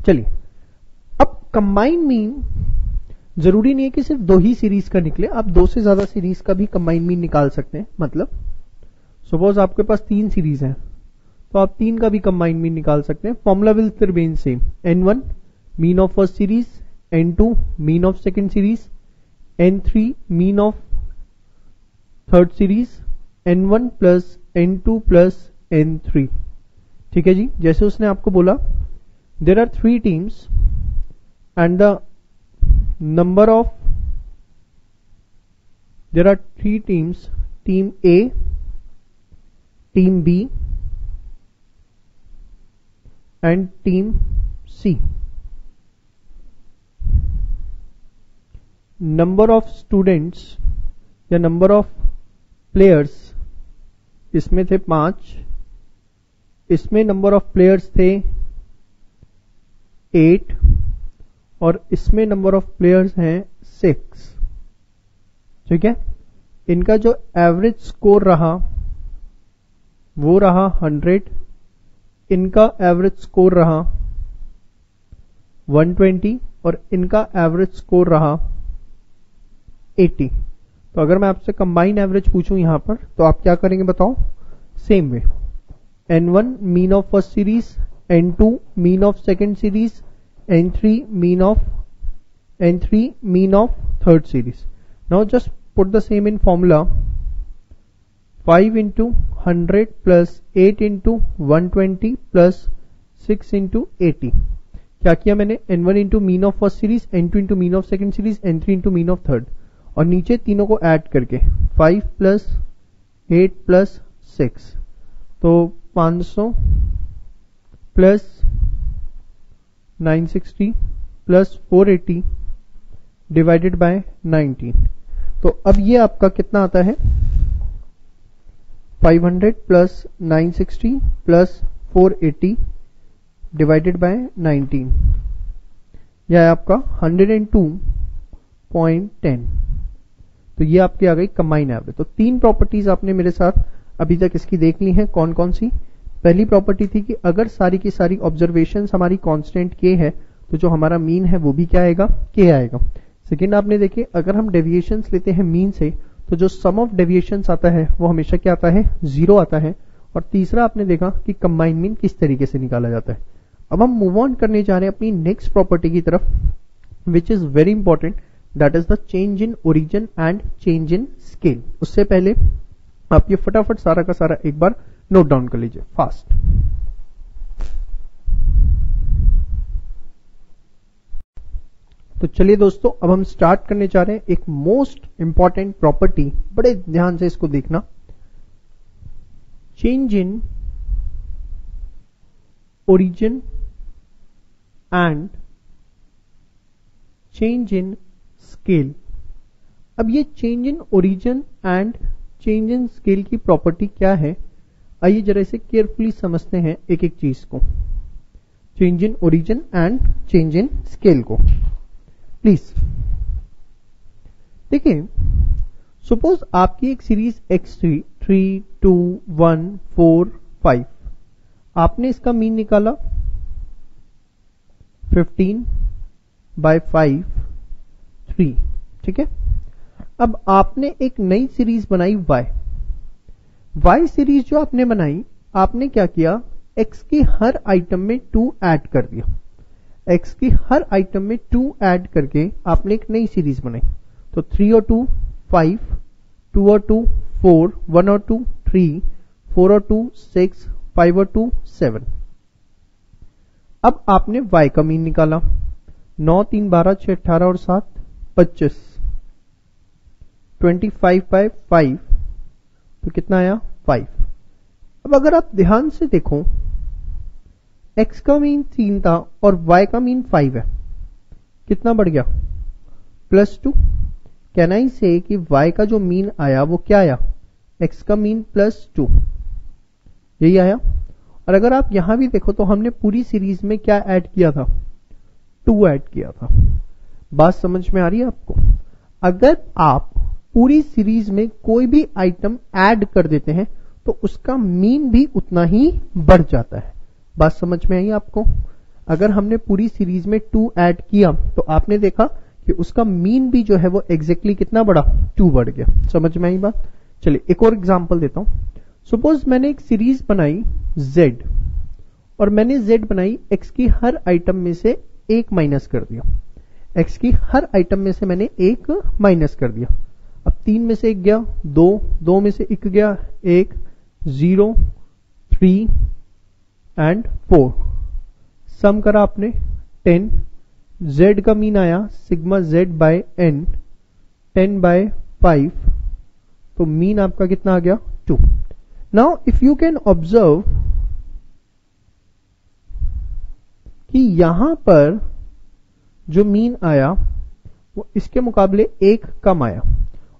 चलिए, अब कंबाइन मीन जरूरी नहीं है कि सिर्फ 2 ही सीरीज का निकले, आप 2 से ज्यादा सीरीज का भी कंबाइन मीन निकाल सकते हैं। मतलब सपोज आपके पास 3 सीरीज है तो आप 3 का भी कंबाइन मीन निकाल सकते हैं। Formula will remain same, n1 mean of first series, n2 mean of second series, n3 mean of third series, n1 plus n2 plus n3। ठीक है जी, जैसे उसने आपको बोला there are 3 teams and the number of, there are 3 teams, team A, team B and team C। Number of students या number of players, इसमें थे 5, इसमें नंबर ऑफ प्लेयर्स थे 8 और इसमें नंबर ऑफ प्लेयर्स हैं 6। ठीक है, इनका जो एवरेज स्कोर रहा वो रहा 100, इनका एवरेज स्कोर रहा 120 और इनका एवरेज स्कोर रहा 80। तो अगर मैं आपसे कंबाइन एवरेज पूछूं यहां पर तो आप क्या करेंगे बताओ? Same way, N1 mean of first series, N2 mean of second series, N3 mean of third series. Now just put the same in formula, 5 into 100 plus 8 into 120 plus 6 into 80। क्या किया मैंने? N1 into mean of first series, N2 into mean of second series, N3 into mean of third, और नीचे तीनों को add करके 5 plus 8 plus 6, तो 500 plus 960 plus 480 divided by 19। तो अब ये आपका कितना आता है? 500 प्लस 960 प्लस 480 डिवाइडेड बाय 19, यह है आपका 102.10। तो ये आपकी आ गई कंबाइन एवरेज। तो 3 प्रॉपर्टीज आपने मेरे साथ अभी तक इसकी देख ली हैं। कौन कौन सी? पहली प्रॉपर्टी थी कि अगर सारी की सारी ऑब्जर्वेशंस हमारी कांस्टेंट के है तो जो हमारा मीन है वो भी क्या आएगा? के आएगा। सेकेंड आपने देखे, अगर हम डेविएशंस लेते हैं मीन से तो जो सम ऑफ डेविएशंस आता है वो हमेशा क्या आता है? 0 आता है। और तीसरा आपने देखा कि कंबाइन मीन किस तरीके से निकाला जाता है। अब हम मूव ऑन करने जा रहे हैं अपनी नेक्स्ट प्रॉपर्टी की तरफ, which is very important, that is the change in origin and change in scale. उससे पहले आप ये फटाफट सारा का सारा एक बार नोट डाउन कर लीजिए फास्ट। तो चलिए दोस्तों, अब हम स्टार्ट करने जा रहे हैं एक मोस्ट इंपॉर्टेंट प्रॉपर्टी, बड़े ध्यान से इसको देखना। Change in origin and change in scale. अब ये change in origin and change in scale की प्रॉपर्टी क्या है, आइए जरा इसे केयरफुली समझते हैं एक एक चीज को। Change in origin and change in scale को प्लीज देखिए। सपोज आपकी एक सीरीज x3 3 2 1 4 5, आपने इसका मीन निकाला 15/5 3। ठीक है, अब आपने एक नई सीरीज बनाई y सीरीज जो आपने बनाई, आपने क्या किया? x की हर आइटम में 2 ऐड कर दिया। x की हर आइटम में 2 ऐड करके आपने एक नई सीरीज बनाई। तो 3 और 2 5, 2 और 2 4, 1 और 2 3, 4 और 2 6, 5 और 2 7। अब आपने y का मीन निकाला, 9 3 12 6 18 और 7 25, 25/5, तो कितना आया? 5। अब अगर आप ध्यान से देखो, x का मीन 3 था और y का मीन 5 है, कितना बढ़ गया? +2। कैन आई से कि y का जो मीन आया वो क्या आया? x का मीन +2, यही आया। और अगर आप यहां भी देखो तो हमने पूरी सीरीज में क्या ऐड किया था? 2 ऐड किया था। बात समझ में आ रही है आपको? अगर आप पूरी सीरीज में कोई भी आइटम ऐड कर देते हैं तो उसका मीन भी उतना ही बढ़ जाता है। बात समझ में आई आपको? अगर हमने पूरी सीरीज में 2 ऐड किया तो आपने देखा कि उसका मीन भी जो है वो एग्जैक्टली कितना बढ़ा? 2 बढ़ गया। समझ में आई बात? चलिए एक और एग्जांपल देता हूं। सपोज मैंने एक सीरीज बनाई z और मैंने z बनाई x की हर आइटम में से 1 माइनस कर दिया। x की हर आइटम में से मैंने 1 माइनस कर दिया। अब 3 में से 1 गया, 2 में से 1 गया, 1 0 3 एंड 4, सम करा आपने 10। z का मीन आया सिग्मा z बाय n 10/5, तो मीन आपका कितना आ गया? 2। Now if you can observe कि यहां पर जो मीन आया वो इसके मुकाबले 1 कम आया,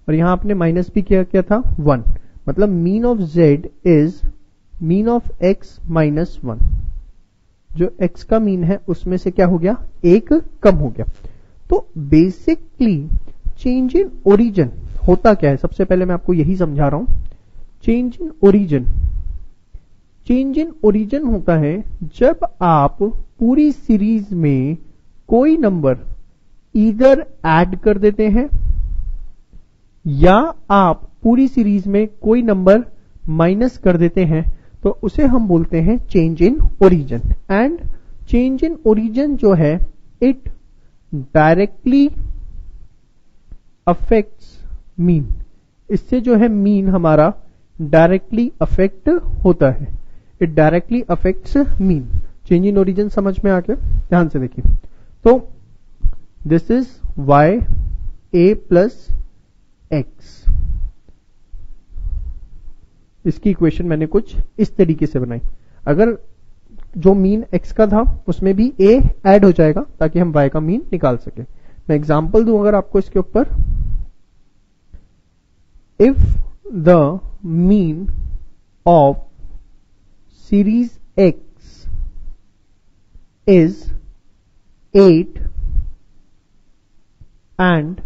और यहां आपने माइनस भी किया था 1, मतलब mean of z is mean of x minus 1। जो x का मीन है उसमें से क्या हो गया, 1 कम हो गया। तो बेसिकली चेंज इन ओरिजिन होता क्या है, सबसे पहले मैं आपको यही समझा रहा हूं। Change in origin, change in origin होता है जब आप पूरी सीरीज में कोई नंबर इधर ऐड कर देते हैं या आप पूरी सीरीज में कोई नंबर माइनस कर देते हैं, तो उसे हम बोलते हैं change in origin. And change in origin जो है इट डायरेक्टली अफेक्ट्स मीन, इससे जो है मीन हमारा डायरेक्टली अफेक्ट होता है, it directly affects mean. Change in origin समझ में आ गया, ध्यान से देखिए। तो this is y a plus x, इसकी इक्वेशन मैंने कुछ इस तरीके से बनाई। अगर जो मीन x का था उसमें भी a ऐड हो जाएगा ताकि हम y का मीन निकाल सके। मैं एग्जांपल दूं अगर आपको इसके ऊपर, if the mean of series x is 8 and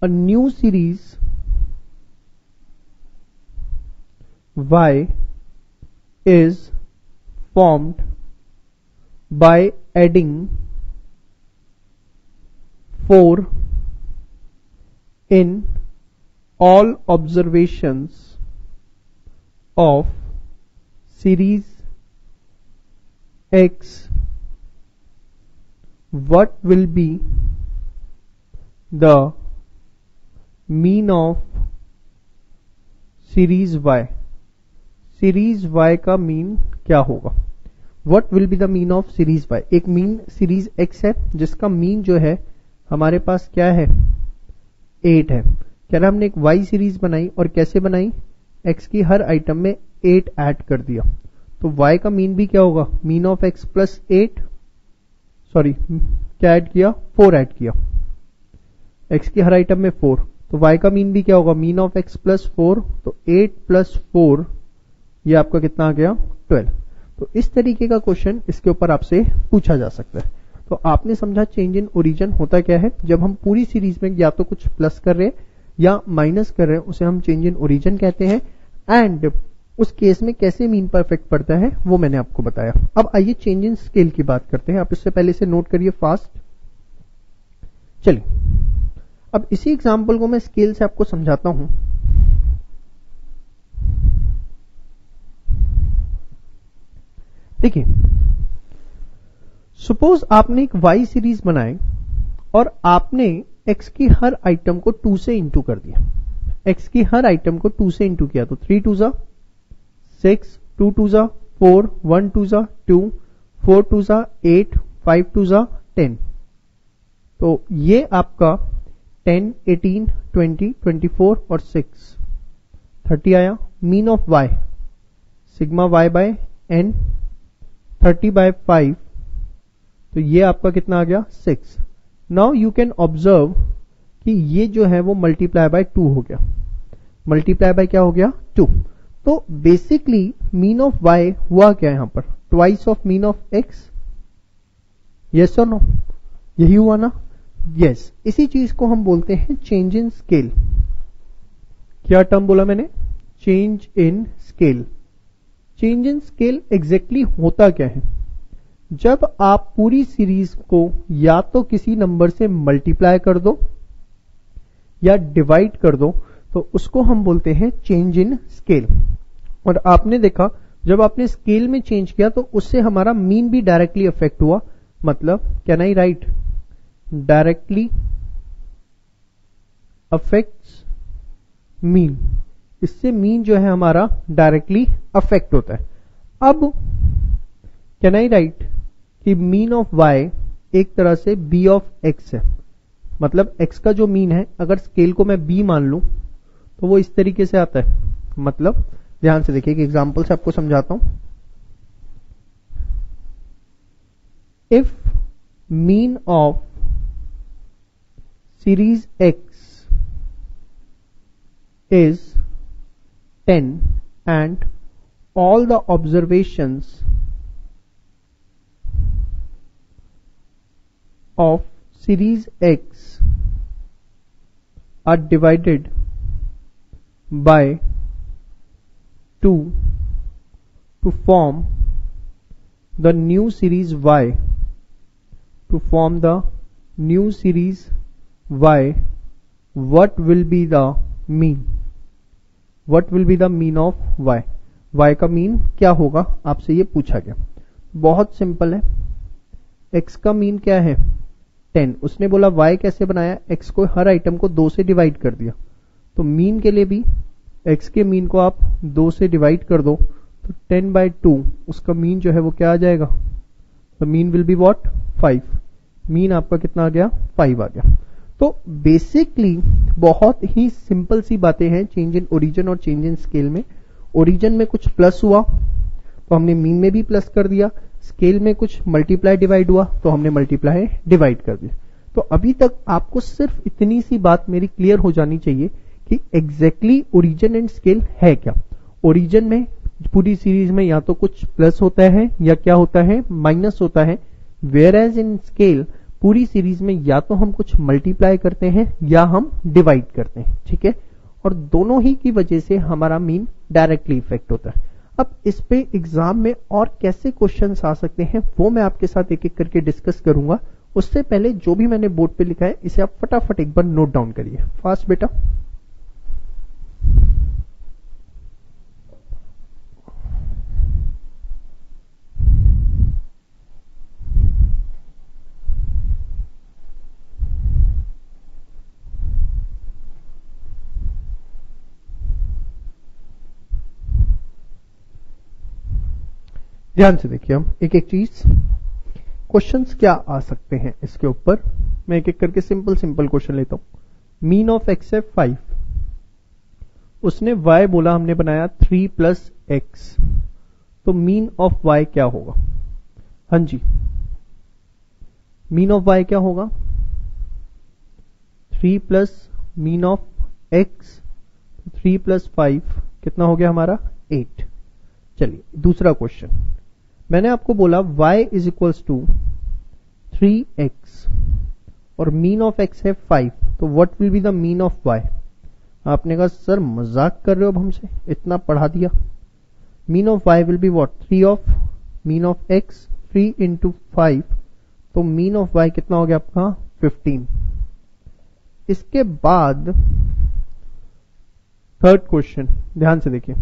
a new series y is formed by adding 4 in all observations of series x, what will be the mean of series y? Series y का mean क्या होगा? What will be the mean of series y? एक mean series x है जिसका mean जो है हमारे पास क्या है, 8 है। क्या ना हमने एक y सीरीज बनाई, और कैसे बनाई, x की हर आइटम में 8 ऐड कर दिया, तो y का मीन भी क्या होगा, mean of x plus 8, sorry क्या ऐड किया, 4 ऐड किया, x की हर आइटम में 4, तो y का मीन भी क्या होगा, मीन ऑफ x प्लस 4, तो 8 प्लस 4 ये आपका कितना आ गया, 12। तो इस तरीके का क्वेश्चन इसके ऊपर आपसे पूछा जा सकता है। तो आपने समझा चेंज इन ओरिजिन होता क्या है, जब हम पूरी सीरीज में या तो कुछ प्लस कर रहे हैं या माइनस कर रहे हैं उसे हम चेंज इन ओरिजिन कहते हैं। एंड उस केस में कैसे मीन पर इफेक्ट पड़ता है वो मैंने आपको बताया। अब आइए चेंज इन स्केल की बात करते हैं। आप इससे पहले से नोट करिए फास्ट। चलिए अब इसी एग्जांपल को मैं स्केल से आपको समझाता हूं। देखिए सपोज आपने एक y सीरीज बनाई और आपने x की हर आइटम को 2 से इंटू कर दिया। x की हर आइटम को 2 से इंटू किया तो 3 2 जा 6, 2 2 जा 4, 1 2 जा 2, 4 2 जा 8, 5 2 जा 10। तो ये आपका 10, 18, 20, 24 और 6 30 आया। Mean of y sigma y by n 30 by 5, तो ये आपका कितना आ गया 6। नाउ यू कैन ऑब्जर्व कि ये जो है वो मल्टीप्लाई बाय 2 हो गया, मल्टीप्लाई बाय क्या हो गया 2। तो बेसिकली मीन ऑफ y हुआ क्या यहां पर, twice of mean of x, yes और नो, यही हुआ ना, यस। इसी चीज को हम बोलते हैं चेंज इन स्केल। क्या टर्म बोला मैंने, change in scale. Change in scale exactly होता क्या है, जब आप पूरी सीरीज को या तो किसी नंबर से मल्टीप्लाई कर दो या डिवाइड कर दो तो उसको हम बोलते हैं चेंज इन स्केल। और आपने देखा जब आपने स्केल में चेंज किया तो उससे हमारा मीन भी डायरेक्टली अफेक्ट हुआ। मतलब can I right directly affects mean, इससे मीन जो है हमारा डायरेक्टली अफेक्ट होता है। अब कैन आई राइट कि मीन ऑफ y एक तरह से b ऑफ x है, मतलब x का जो मीन है अगर स्केल को मैं b मान लूं तो वो इस तरीके से आता है। मतलब ध्यान से देखिए कि एग्जांपल से आपको समझाता हूं। If mean of series x is 10 and all the observations of series x are divided by 2 to form the new series y. To form the new series y, what will be the mean? What will be the mean of y? y का mean क्या होगा, आपसे ये पूछा गया। बहुत simple है। x का मीन क्या है 10। उसने बोला y कैसे बनाया, x को हर आइटम को 2 से डिवाइड कर दिया। तो मीन के लिए भी x के मीन को आप 2 से डिवाइड कर दो तो 10/2 उसका मीन जो है वो क्या आ जाएगा, तो mean will be what 5। Mean आपका कितना आ गया 5 आ गया। तो बेसिकली बहुत ही सिंपल सी बातें हैं चेंज इन ओरिजिन और चेंज इन स्केल में। ओरिजिन में कुछ प्लस हुआ तो हमने मीन में भी प्लस कर दिया, स्केल में कुछ मल्टीप्लाई डिवाइड हुआ तो हमने मल्टीप्लाई डिवाइड कर दिया। तो अभी तक आपको सिर्फ इतनी सी बात मेरी क्लियर हो जानी चाहिए कि एग्जैक्टली ओरिजिन एंड स्केल है क्या। ओरिजिन में पूरी सीरीज में या तो कुछ प्लस होता है या क्या होता है माइनस होता है, वेयर एज इन स्केल पूरी सीरीज में या तो हम कुछ मल्टीप्लाई करते हैं या हम डिवाइड करते हैं, ठीक है। और दोनों ही की वजह से हमारा मीन डायरेक्टली इफेक्ट होता है। अब इस पे एग्जाम में और कैसे क्वेश्चंस आ सकते हैं वो मैं आपके साथ एक एक करके डिस्कस करूंगा। उससे पहले जो भी मैंने बोर्ड पे लिखा है इसे आप फटाफट एक बार नोट डाउन करिए, फास्ट बेटा। ध्यान से देखिए, हम एक एक चीज क्वेश्चंस क्या आ सकते हैं इसके ऊपर। मैं एक एक करके सिंपल सिंपल क्वेश्चन लेता हूं। मीन ऑफ एक्स है 5, उसने y बोला, हमने बनाया 3 + x, तो मीन ऑफ y क्या होगा? हाँ जी, मीन ऑफ y क्या होगा 3 + मीन ऑफ x, 3 + 5 कितना हो गया हमारा 8। चलिए दूसरा क्वेश्चन, मैंने आपको बोला y = 3x और मीन ऑफ x है 5, तो what will be the mean of y? आपने कहा सर मजाक कर रहे हो अब हमसे, इतना पढ़ा दिया। Mean of y will be what 3 of mean of x 3 × 5, तो मीन ऑफ y कितना हो गया आपका 15। इसके बाद थर्ड क्वेश्चन, ध्यान से देखिए।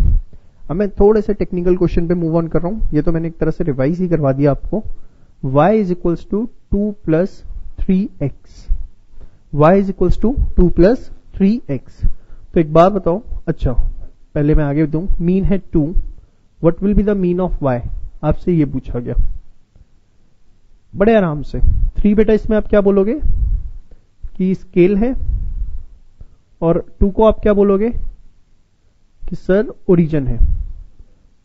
अब मैं थोड़े से टेक्निकल क्वेश्चन पे मूव ऑन कर रहा हूं, ये तो मैंने एक तरह से रिवाइज ही करवा दिया आपको। y = 2 + 3x, y = 2 + 3x। तो एक बात बताओ, अच्छा पहले मैं आगे दूं, मीन है 2, what will be the mean of y? आपसे ये पूछा गया बड़े आराम से। 3 बेटा इसमें आप क्या बोलोगे कि स्केल है, और 2 को आप क्या बोलोगे कि सर ओरिजिन है।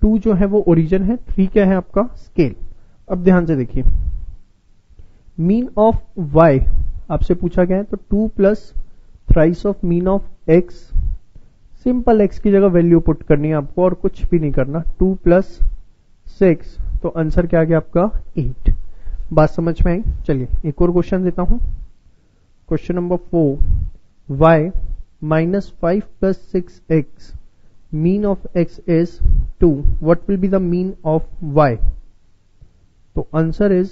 2 जो है वो ओरिजिन है, 3 क्या है आपका स्केल। अब ध्यान से देखिए, मीन ऑफ y आपसे पूछा गया है, तो 2 + thrice of mean of x। Simple x की जगह वैल्यू पुट करनी है आपको और कुछ भी नहीं करना। 2 + 6, तो आंसर क्या आ गया आपका 8। बात समझ में आई? चलिए एक और क्वेश्चन देता हूं। Question number 4, y -5 + 6x, mean of x is 2, what will be the mean of y? तो answer is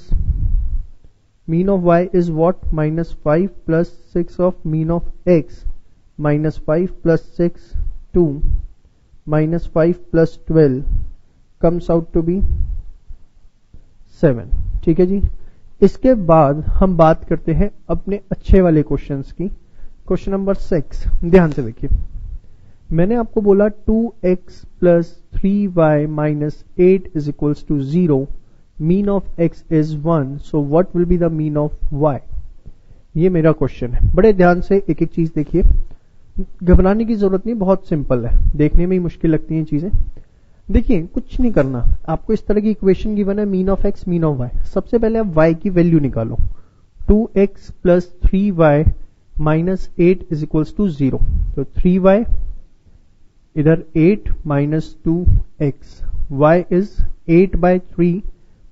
mean of y is what? -5 + 6 of mean of x, -5 + 6 2, -5 + 12 comes out to be 7। ठीक है जी। इसके बाद हम बात करते हैं अपने अच्छे वाले क्वेश्चंस की। क्वेश्चन नंबर 6, ध्यान से देखिए। मैंने आपको बोला 2x + 3y - 8 = 0, mean of x is 1, so what will be the mean of y? ये मेरा क्वेश्चन है। बड़े ध्यान से एक एक चीज देखिए, घबराने की जरूरत नहीं, बहुत सिंपल है, देखने में ही मुश्किल लगती हैं चीजें। देखिए कुछ नहीं करना, आपको इस तरह की इक्वेशन गिवन है, mean of x mean of y। सबसे पहले आप y की वैल्यू निकालो। 2x + 3y minus 8 is equals to 0। तो 3y, इधर 8 minus 2x, y is 8/3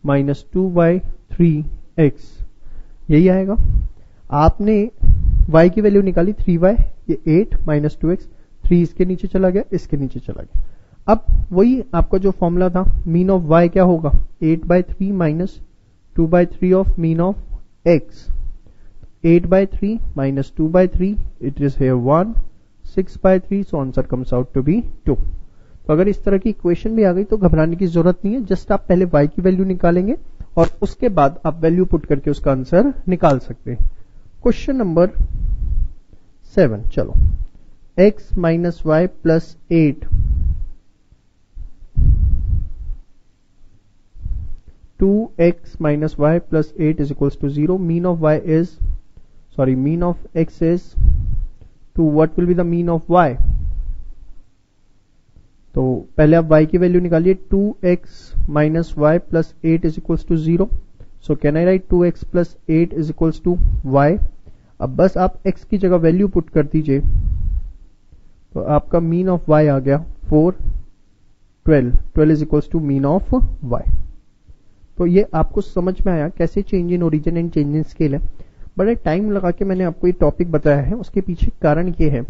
minus 2/3x, यही आएगा। आपने y की वैल्यू निकाली 3y, ये 8 माइनस 2x, 3 इसके नीचे चला गया, इसके नीचे चला गया। अब वही आपका जो फॉर्मूला था, मीन ऑफ y क्या होगा, 8/3 minus 2/3 of mean of x, 8/3 minus 2/3, it is here 1, 6/3, so answer comes out to be 2। तो अगर इस तरह की इक्वेशन भी आ गई तो घबराने की जरूरत नहीं है, जस्ट आप पहले y की वैल्यू निकालेंगे और उसके बाद आप वैल्यू पुट करके उसका आंसर निकाल सकते हैं। क्वेश्चन नंबर 7, चलो, x minus y plus 8 2x minus y plus 8 is equals to 0. Mean of y is, mean of x is 2. What will be the mean of y? तो पहले आप y की वैल्यू निकालिए, 2x minus y plus 8 is equals to 0. So can I write 2x plus 8 is equals to y? अब बस आप x की जगह वैल्यू पुट कर दीजिए, तो आपका मीन ऑफ y आ गया 4, 12 is equals to mean of y। तो ये आपको समझ में आया कैसे change in origin and change in scale है। बड़े टाइम लगा के मैंने आपको ये टॉपिक बताया है, उसके पीछे कारण ये है,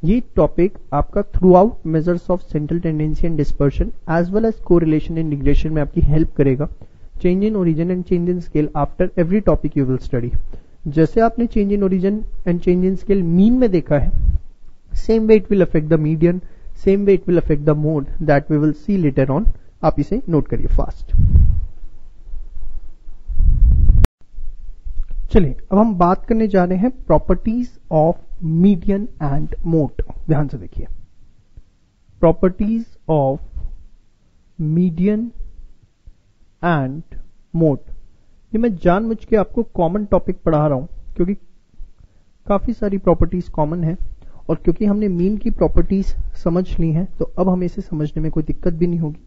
ये टॉपिक आपका throughout measures of central tendency and dispersion as well as correlation and regression में आपकी हेल्प करेगा। Change in origin and change in scale after every topic you will study. जैसे आपने change in origin and change in scale mean में देखा है, same way it will affect the median, same way it will affect the mode, that we will see later on. आप इसे note करिए fast. चलिए अब हम बात करने जा रहे हैं properties of median and mode. ध्यान से देखिए, properties of median and mode. ये मैं जानबूझ के आपको कॉमन टॉपिक पढ़ा रहा हूं क्योंकि काफी सारी प्रॉपर्टीज कॉमन है, और क्योंकि हमने मीन की प्रॉपर्टीज समझ ली हैं तो अब हमें इसे समझने में कोई दिक्कत भी नहीं होगी।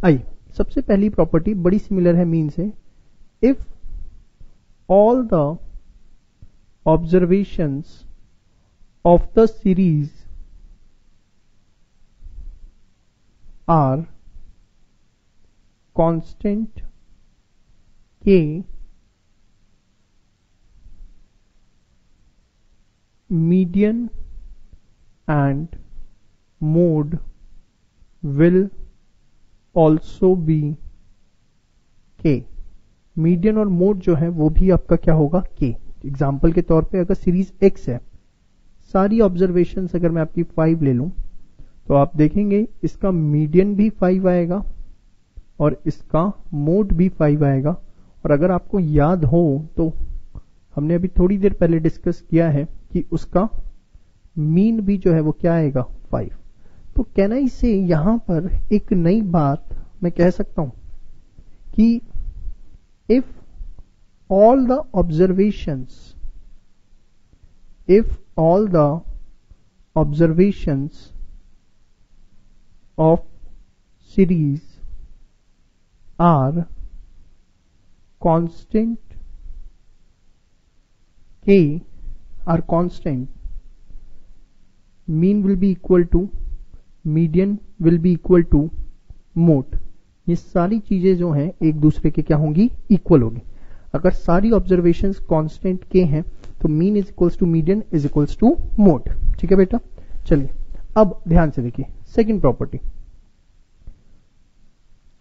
आइए, सबसे पहली प्रॉपर्टी बड़ी सिमिलर है मीन से। If all the observations of the series are constant k, median and mode will also be k। Median और मोड जो है वो भी आपका क्या होगा, के। एग्जाम्पल के तौर पे अगर सीरीज एक्स है, सारी ऑब्जर्वेशन अगर मैं आपकी 5 ले लूं तो आप देखेंगे इसका मीडियन भी 5 आएगा और इसका मोड भी 5 आएगा। और अगर आपको याद हो तो हमने अभी थोड़ी देर पहले डिस्कस किया है कि उसका मीन भी जो है वो क्या आएगा, 5। तो कहना इसे यहां पर एक नई बात मैं कह सकता हूं कि if all the observations of series are constant k, are constant, mean will be equal to, median will be equal to mode। ये सारी चीजें जो हैं एक दूसरे के क्या होंगी, इक्वल होगी। अगर सारी ऑब्जर्वेशंस कांस्टेंट के हैं तो mean is equals to median is equals to mode. ठीक है बेटा, चलिए अब ध्यान से देखिए second property,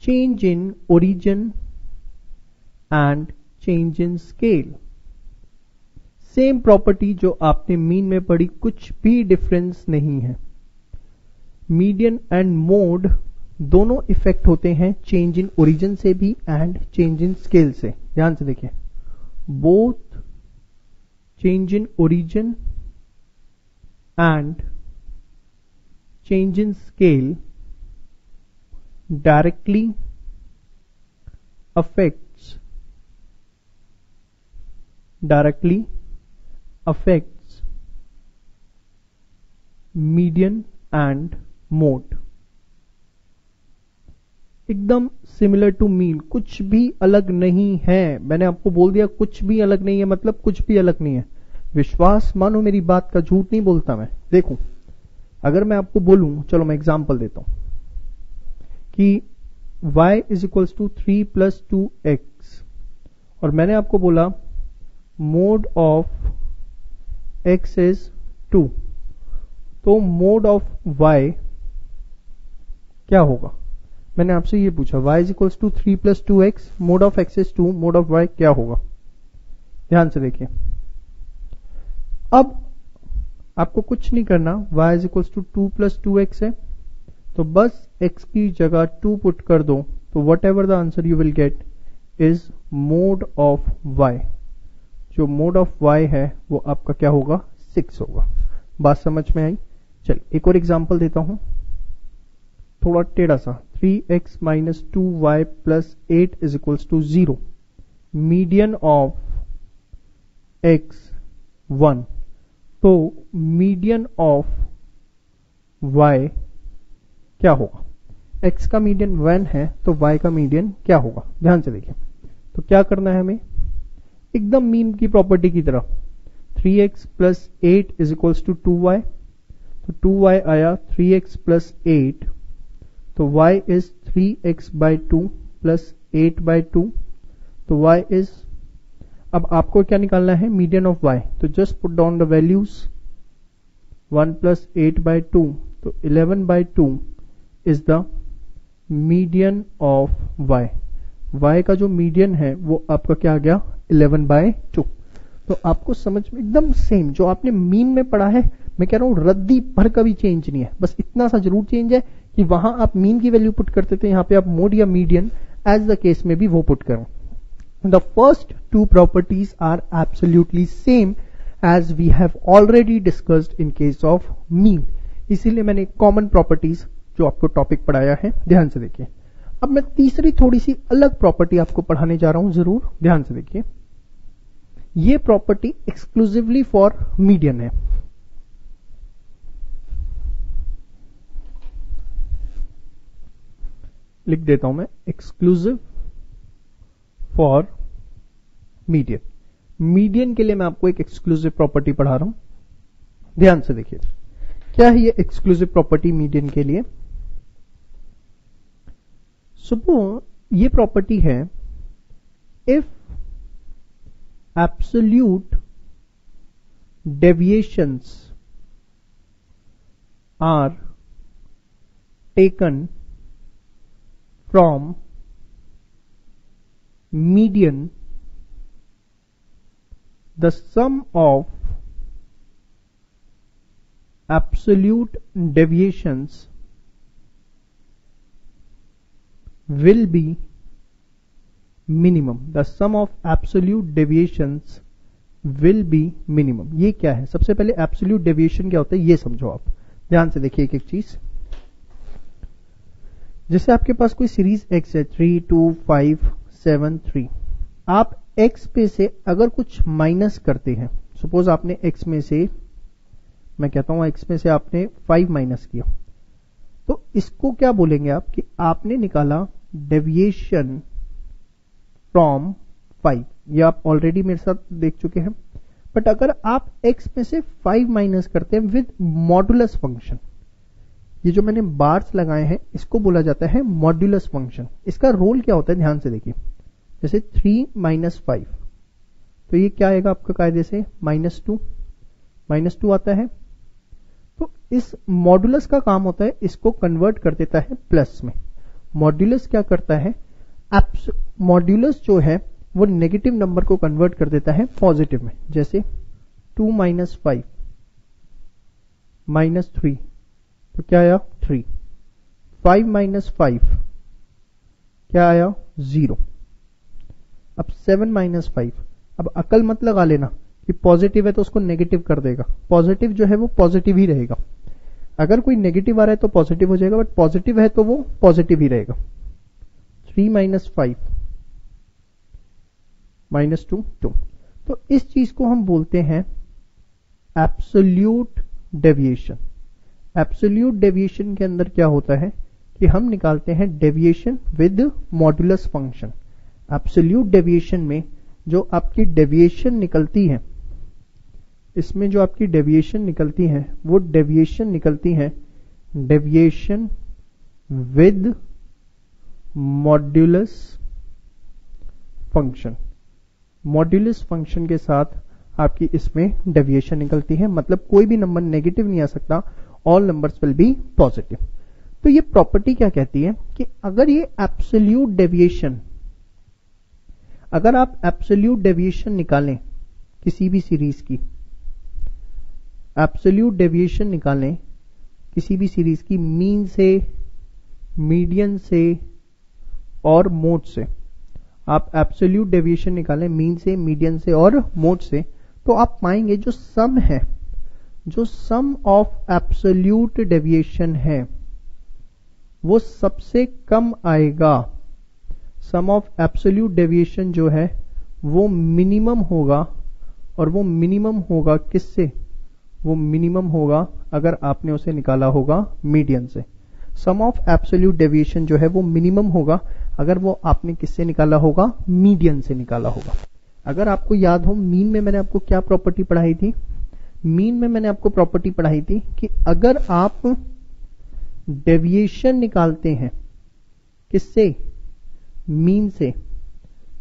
change in origin and change in scale. Same property जो आपने मीन में पढ़ी, कुछ भी डिफरेंस नहीं है। मीडियन एंड मोड दोनों इफेक्ट होते हैं चेंज इन ओरिजिन से भी एंड चेंज इन स्केल से। ध्यान से देखिए, both change in origin and change in scale directly affects median and mode. एकदम सिमिलर टू मीन, कुछ भी अलग नहीं है। मैंने आपको बोल दिया कुछ भी अलग नहीं है, मतलब कुछ भी अलग नहीं है। विश्वास मानो मेरी बात का, झूठ नहीं बोलता मैं। देखो अगर मैं आपको बोलूं, चलो मैं एग्जांपल देता हूं कि y is equals to 3 plus 2x और मैंने आपको बोला मोड ऑफ x इज 2, तो मोड ऑफ y क्या होगा? मैंने आपसे ये पूछा y is equals to 3 plus 2x, mode of x is 2, mode of y क्या होगा? ध्यान से देखिए। अब आपको कुछ नहीं करना, y is equals to 2 plus 2x है, तो बस x की जगह 2 पुट कर दो, तो what ever the answer you will get is mode of y। जो मोड ऑफ y है वो आपका क्या होगा? 6 होगा। बात समझ में आई? चल एक और एग्जांपल देता हूं, थोड़ा टेढ़ा सा। 3x minus 2y plus 8 is equals to 0, median of x 1, तो मीडियन ऑफ y क्या होगा? x का मीडियन 1 है तो y का मीडियन क्या होगा? ध्यान से देखिए। तो क्या करना है हमें? एकदम मीन की प्रॉपर्टी की तरह 3x plus 8 is equals to 2y, तो 2y आया 3x प्लस 8, तो y is 3x by 2 plus 8 by 2, तो y इज, अब आपको क्या निकालना है? मीडियन ऑफ y, तो just put down the values, 1 plus 8 by 2, तो 11 by 2 is the median of y। y का जो मीडियन है वो आपका क्या आ गया? 11 बाई 2। तो आपको समझ में एकदम सेम जो आपने मीन में पढ़ा है, मैं कह रहा हूं रद्दी भर का भी चेंज नहीं है, बस इतना सा जरूर चेंज है कि वहां आप मीन की वैल्यू पुट करते थे, यहां पे आप मोड या मीडियन एज द केस में भी वो पुट करो। The first two properties are absolutely same as we have already discussed in case of mean। इसीलिए मैंने कॉमन प्रॉपर्टीज जो आपको टॉपिक पढ़ाया है, ध्यान से देखिए। अब मैं तीसरी थोड़ी सी अलग प्रॉपर्टी आपको पढ़ाने जा रहा हूं, जरूर ध्यान से देखिए। ये प्रॉपर्टी एक्सक्लूसिवली फॉर मीडियन है। लिख देता हूं मैं, एक्सक्लूसिव फॉर मीडियन। मीडियन के लिए मैं आपको एक एक्सक्लूसिव प्रॉपर्टी पढ़ा रहा हूं, ध्यान से देखिए। क्या है ये एक्सक्लूसिव प्रॉपर्टी मीडियन के लिए? सपोज ये प्रॉपर्टी है, if absolute deviations are taken from median, the sum of absolute deviations will be minimum। The sum of absolute deviations will be minimum। ये क्या है? सबसे पहले absolute deviation क्या होता है ये समझो आप, ध्यान से देखिए एक एक चीज। जैसे आपके पास कोई सीरीज x है, 3 2 5 7 3, आप x पे से अगर कुछ माइनस करते हैं, सपोज आपने x में से, मैं कहता हूं x में से आपने 5 माइनस किया, तो इसको क्या बोलेंगे आप कि आपने निकाला डेविएशन फ्रॉम 5। ये आप ऑलरेडी मेरे साथ देख चुके हैं। बट अगर आप x में से 5 माइनस करते हैं विद मॉडुलस फंक्शन, ये जो मैंने बार्स लगाए हैं इसको बोला जाता है मॉड्यूलस फंक्शन। इसका रोल क्या होता है? ध्यान से देखिए। जैसे 3 माइनस 5, तो ये क्या आएगा आपका कायदे से? -2 आता है। तो इस मॉड्यूलस का काम होता है इसको कन्वर्ट कर देता है प्लस में। मॉड्यूलस क्या करता है? मॉड्यूलस जो है वो नेगेटिव नंबर को कन्वर्ट कर देता है पॉजिटिव में। जैसे 2 माइनस 5 माइनस 3, तो क्या आया? 3। 5 माइनस 5 क्या आया? 0। अब 7 माइनस 5, अब अकल मत लगा लेना कि पॉजिटिव है तो उसको नेगेटिव कर देगा। पॉजिटिव जो है वो पॉजिटिव ही रहेगा। अगर कोई नेगेटिव आ रहा है तो पॉजिटिव हो जाएगा, बट पॉजिटिव है तो वो पॉजिटिव ही रहेगा। 3 माइनस 5 माइनस 2 2। तो इस चीज को हम बोलते हैं एब्सोल्यूट डेविएशन। एब्सोल्यूट डेविएशन के अंदर क्या होता है कि हम निकालते हैं deviation with modulus function. Absolute deviation में जो आपकी डेविएशन निकलती है इसमें जो आपकी डेविएशन निकलती है वो डेविएशन निकलती है deviation with modulus function. Modulus function के साथ आपकी इसमें डेविएशन निकलती है, मतलब कोई भी नंबर नेगेटिव नहीं आ सकता, all numbers will be positive. तो ये प्रॉपर्टी क्या कहती है कि अगर ये एब्सोल्यूट डेविएशन, अगर आप एब्सोल्यूट डेविएशन निकालें किसी भी सीरीज की, एब्सोल्यूट डेविएशन निकालें किसी भी सीरीज की मीन से, मीडियन से और मोड से, आप एब्सोल्यूट डेविएशन निकालें मीन से, मीडियन से और मोड से, तो आप पाएंगे जो सम है, जो सम ऑफ एब्सोल्यूट डेविएशन है वो सबसे कम आएगा। सम ऑफ एब्सोल्यूट डेविएशन जो है वो मिनिमम होगा, और वो मिनिमम होगा किससे? वो मिनिमम होगा अगर आपने उसे निकाला होगा मीडियन से। सम ऑफ एब्सोल्यूट डेविएशन जो है वो मिनिमम होगा अगर वो आपने किससे निकाला होगा? मीडियन से निकाला होगा। अगर आपको याद हो, मीन में मैंने आपको क्या प्रॉपर्टी पढ़ाई थी? मीन में मैंने आपको प्रॉपर्टी पढ़ाई थी कि अगर आप डेविएशन निकालते हैं किससे? मीन से,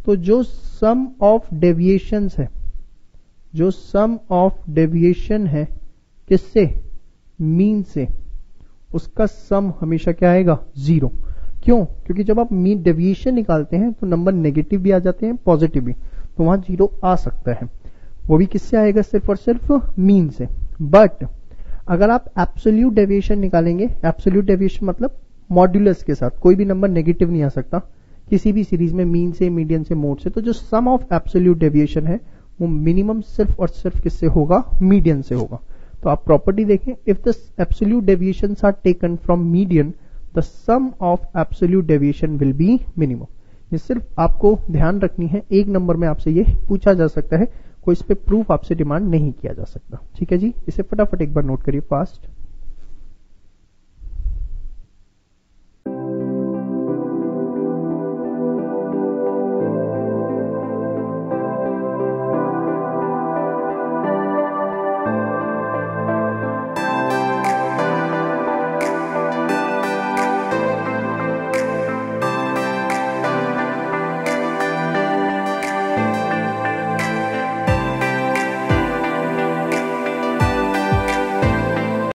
तो जो सम ऑफ डेविएशंस है, जो सम ऑफ डेविएशन है किससे? मीन से, उसका सम हमेशा क्या आएगा? 0। क्यों? क्योंकि जब आप मीन डेविएशन निकालते हैं तो नंबर नेगेटिव भी आ जाते हैं, पॉजिटिव भी, तो वहां 0 आ सकता है। वो भी किससे आएगा? सिर्फ और सिर्फ मीन से। बट अगर आप एब्सोल्यूट डेविएशन निकालेंगे, एब्सोल्यूट डेविएशन मतलब मॉड्यूलस के साथ, कोई भी नंबर नेगेटिव नहीं आ सकता किसी भी सीरीज में, मीन से, मीडियन से, मोड से, तो जो सम ऑफ एब्सोल्यूट डेविएशन है वो मिनिमम सिर्फ और सिर्फ किससे होगा? मीडियन से होगा। तो आप प्रॉपर्टी देखें, if the absolute deviations are taken from median the sum of absolute deviation will be minimum. ये सिर्फ आपको ध्यान रखनी है, एक नंबर में आपसे ये पूछा जा सकता है, कोई इस पे प्रूफ आपसे डिमांड नहीं किया जा सकता। ठीक है जी, इसे फटाफट एक बार नोट करिए फास्ट।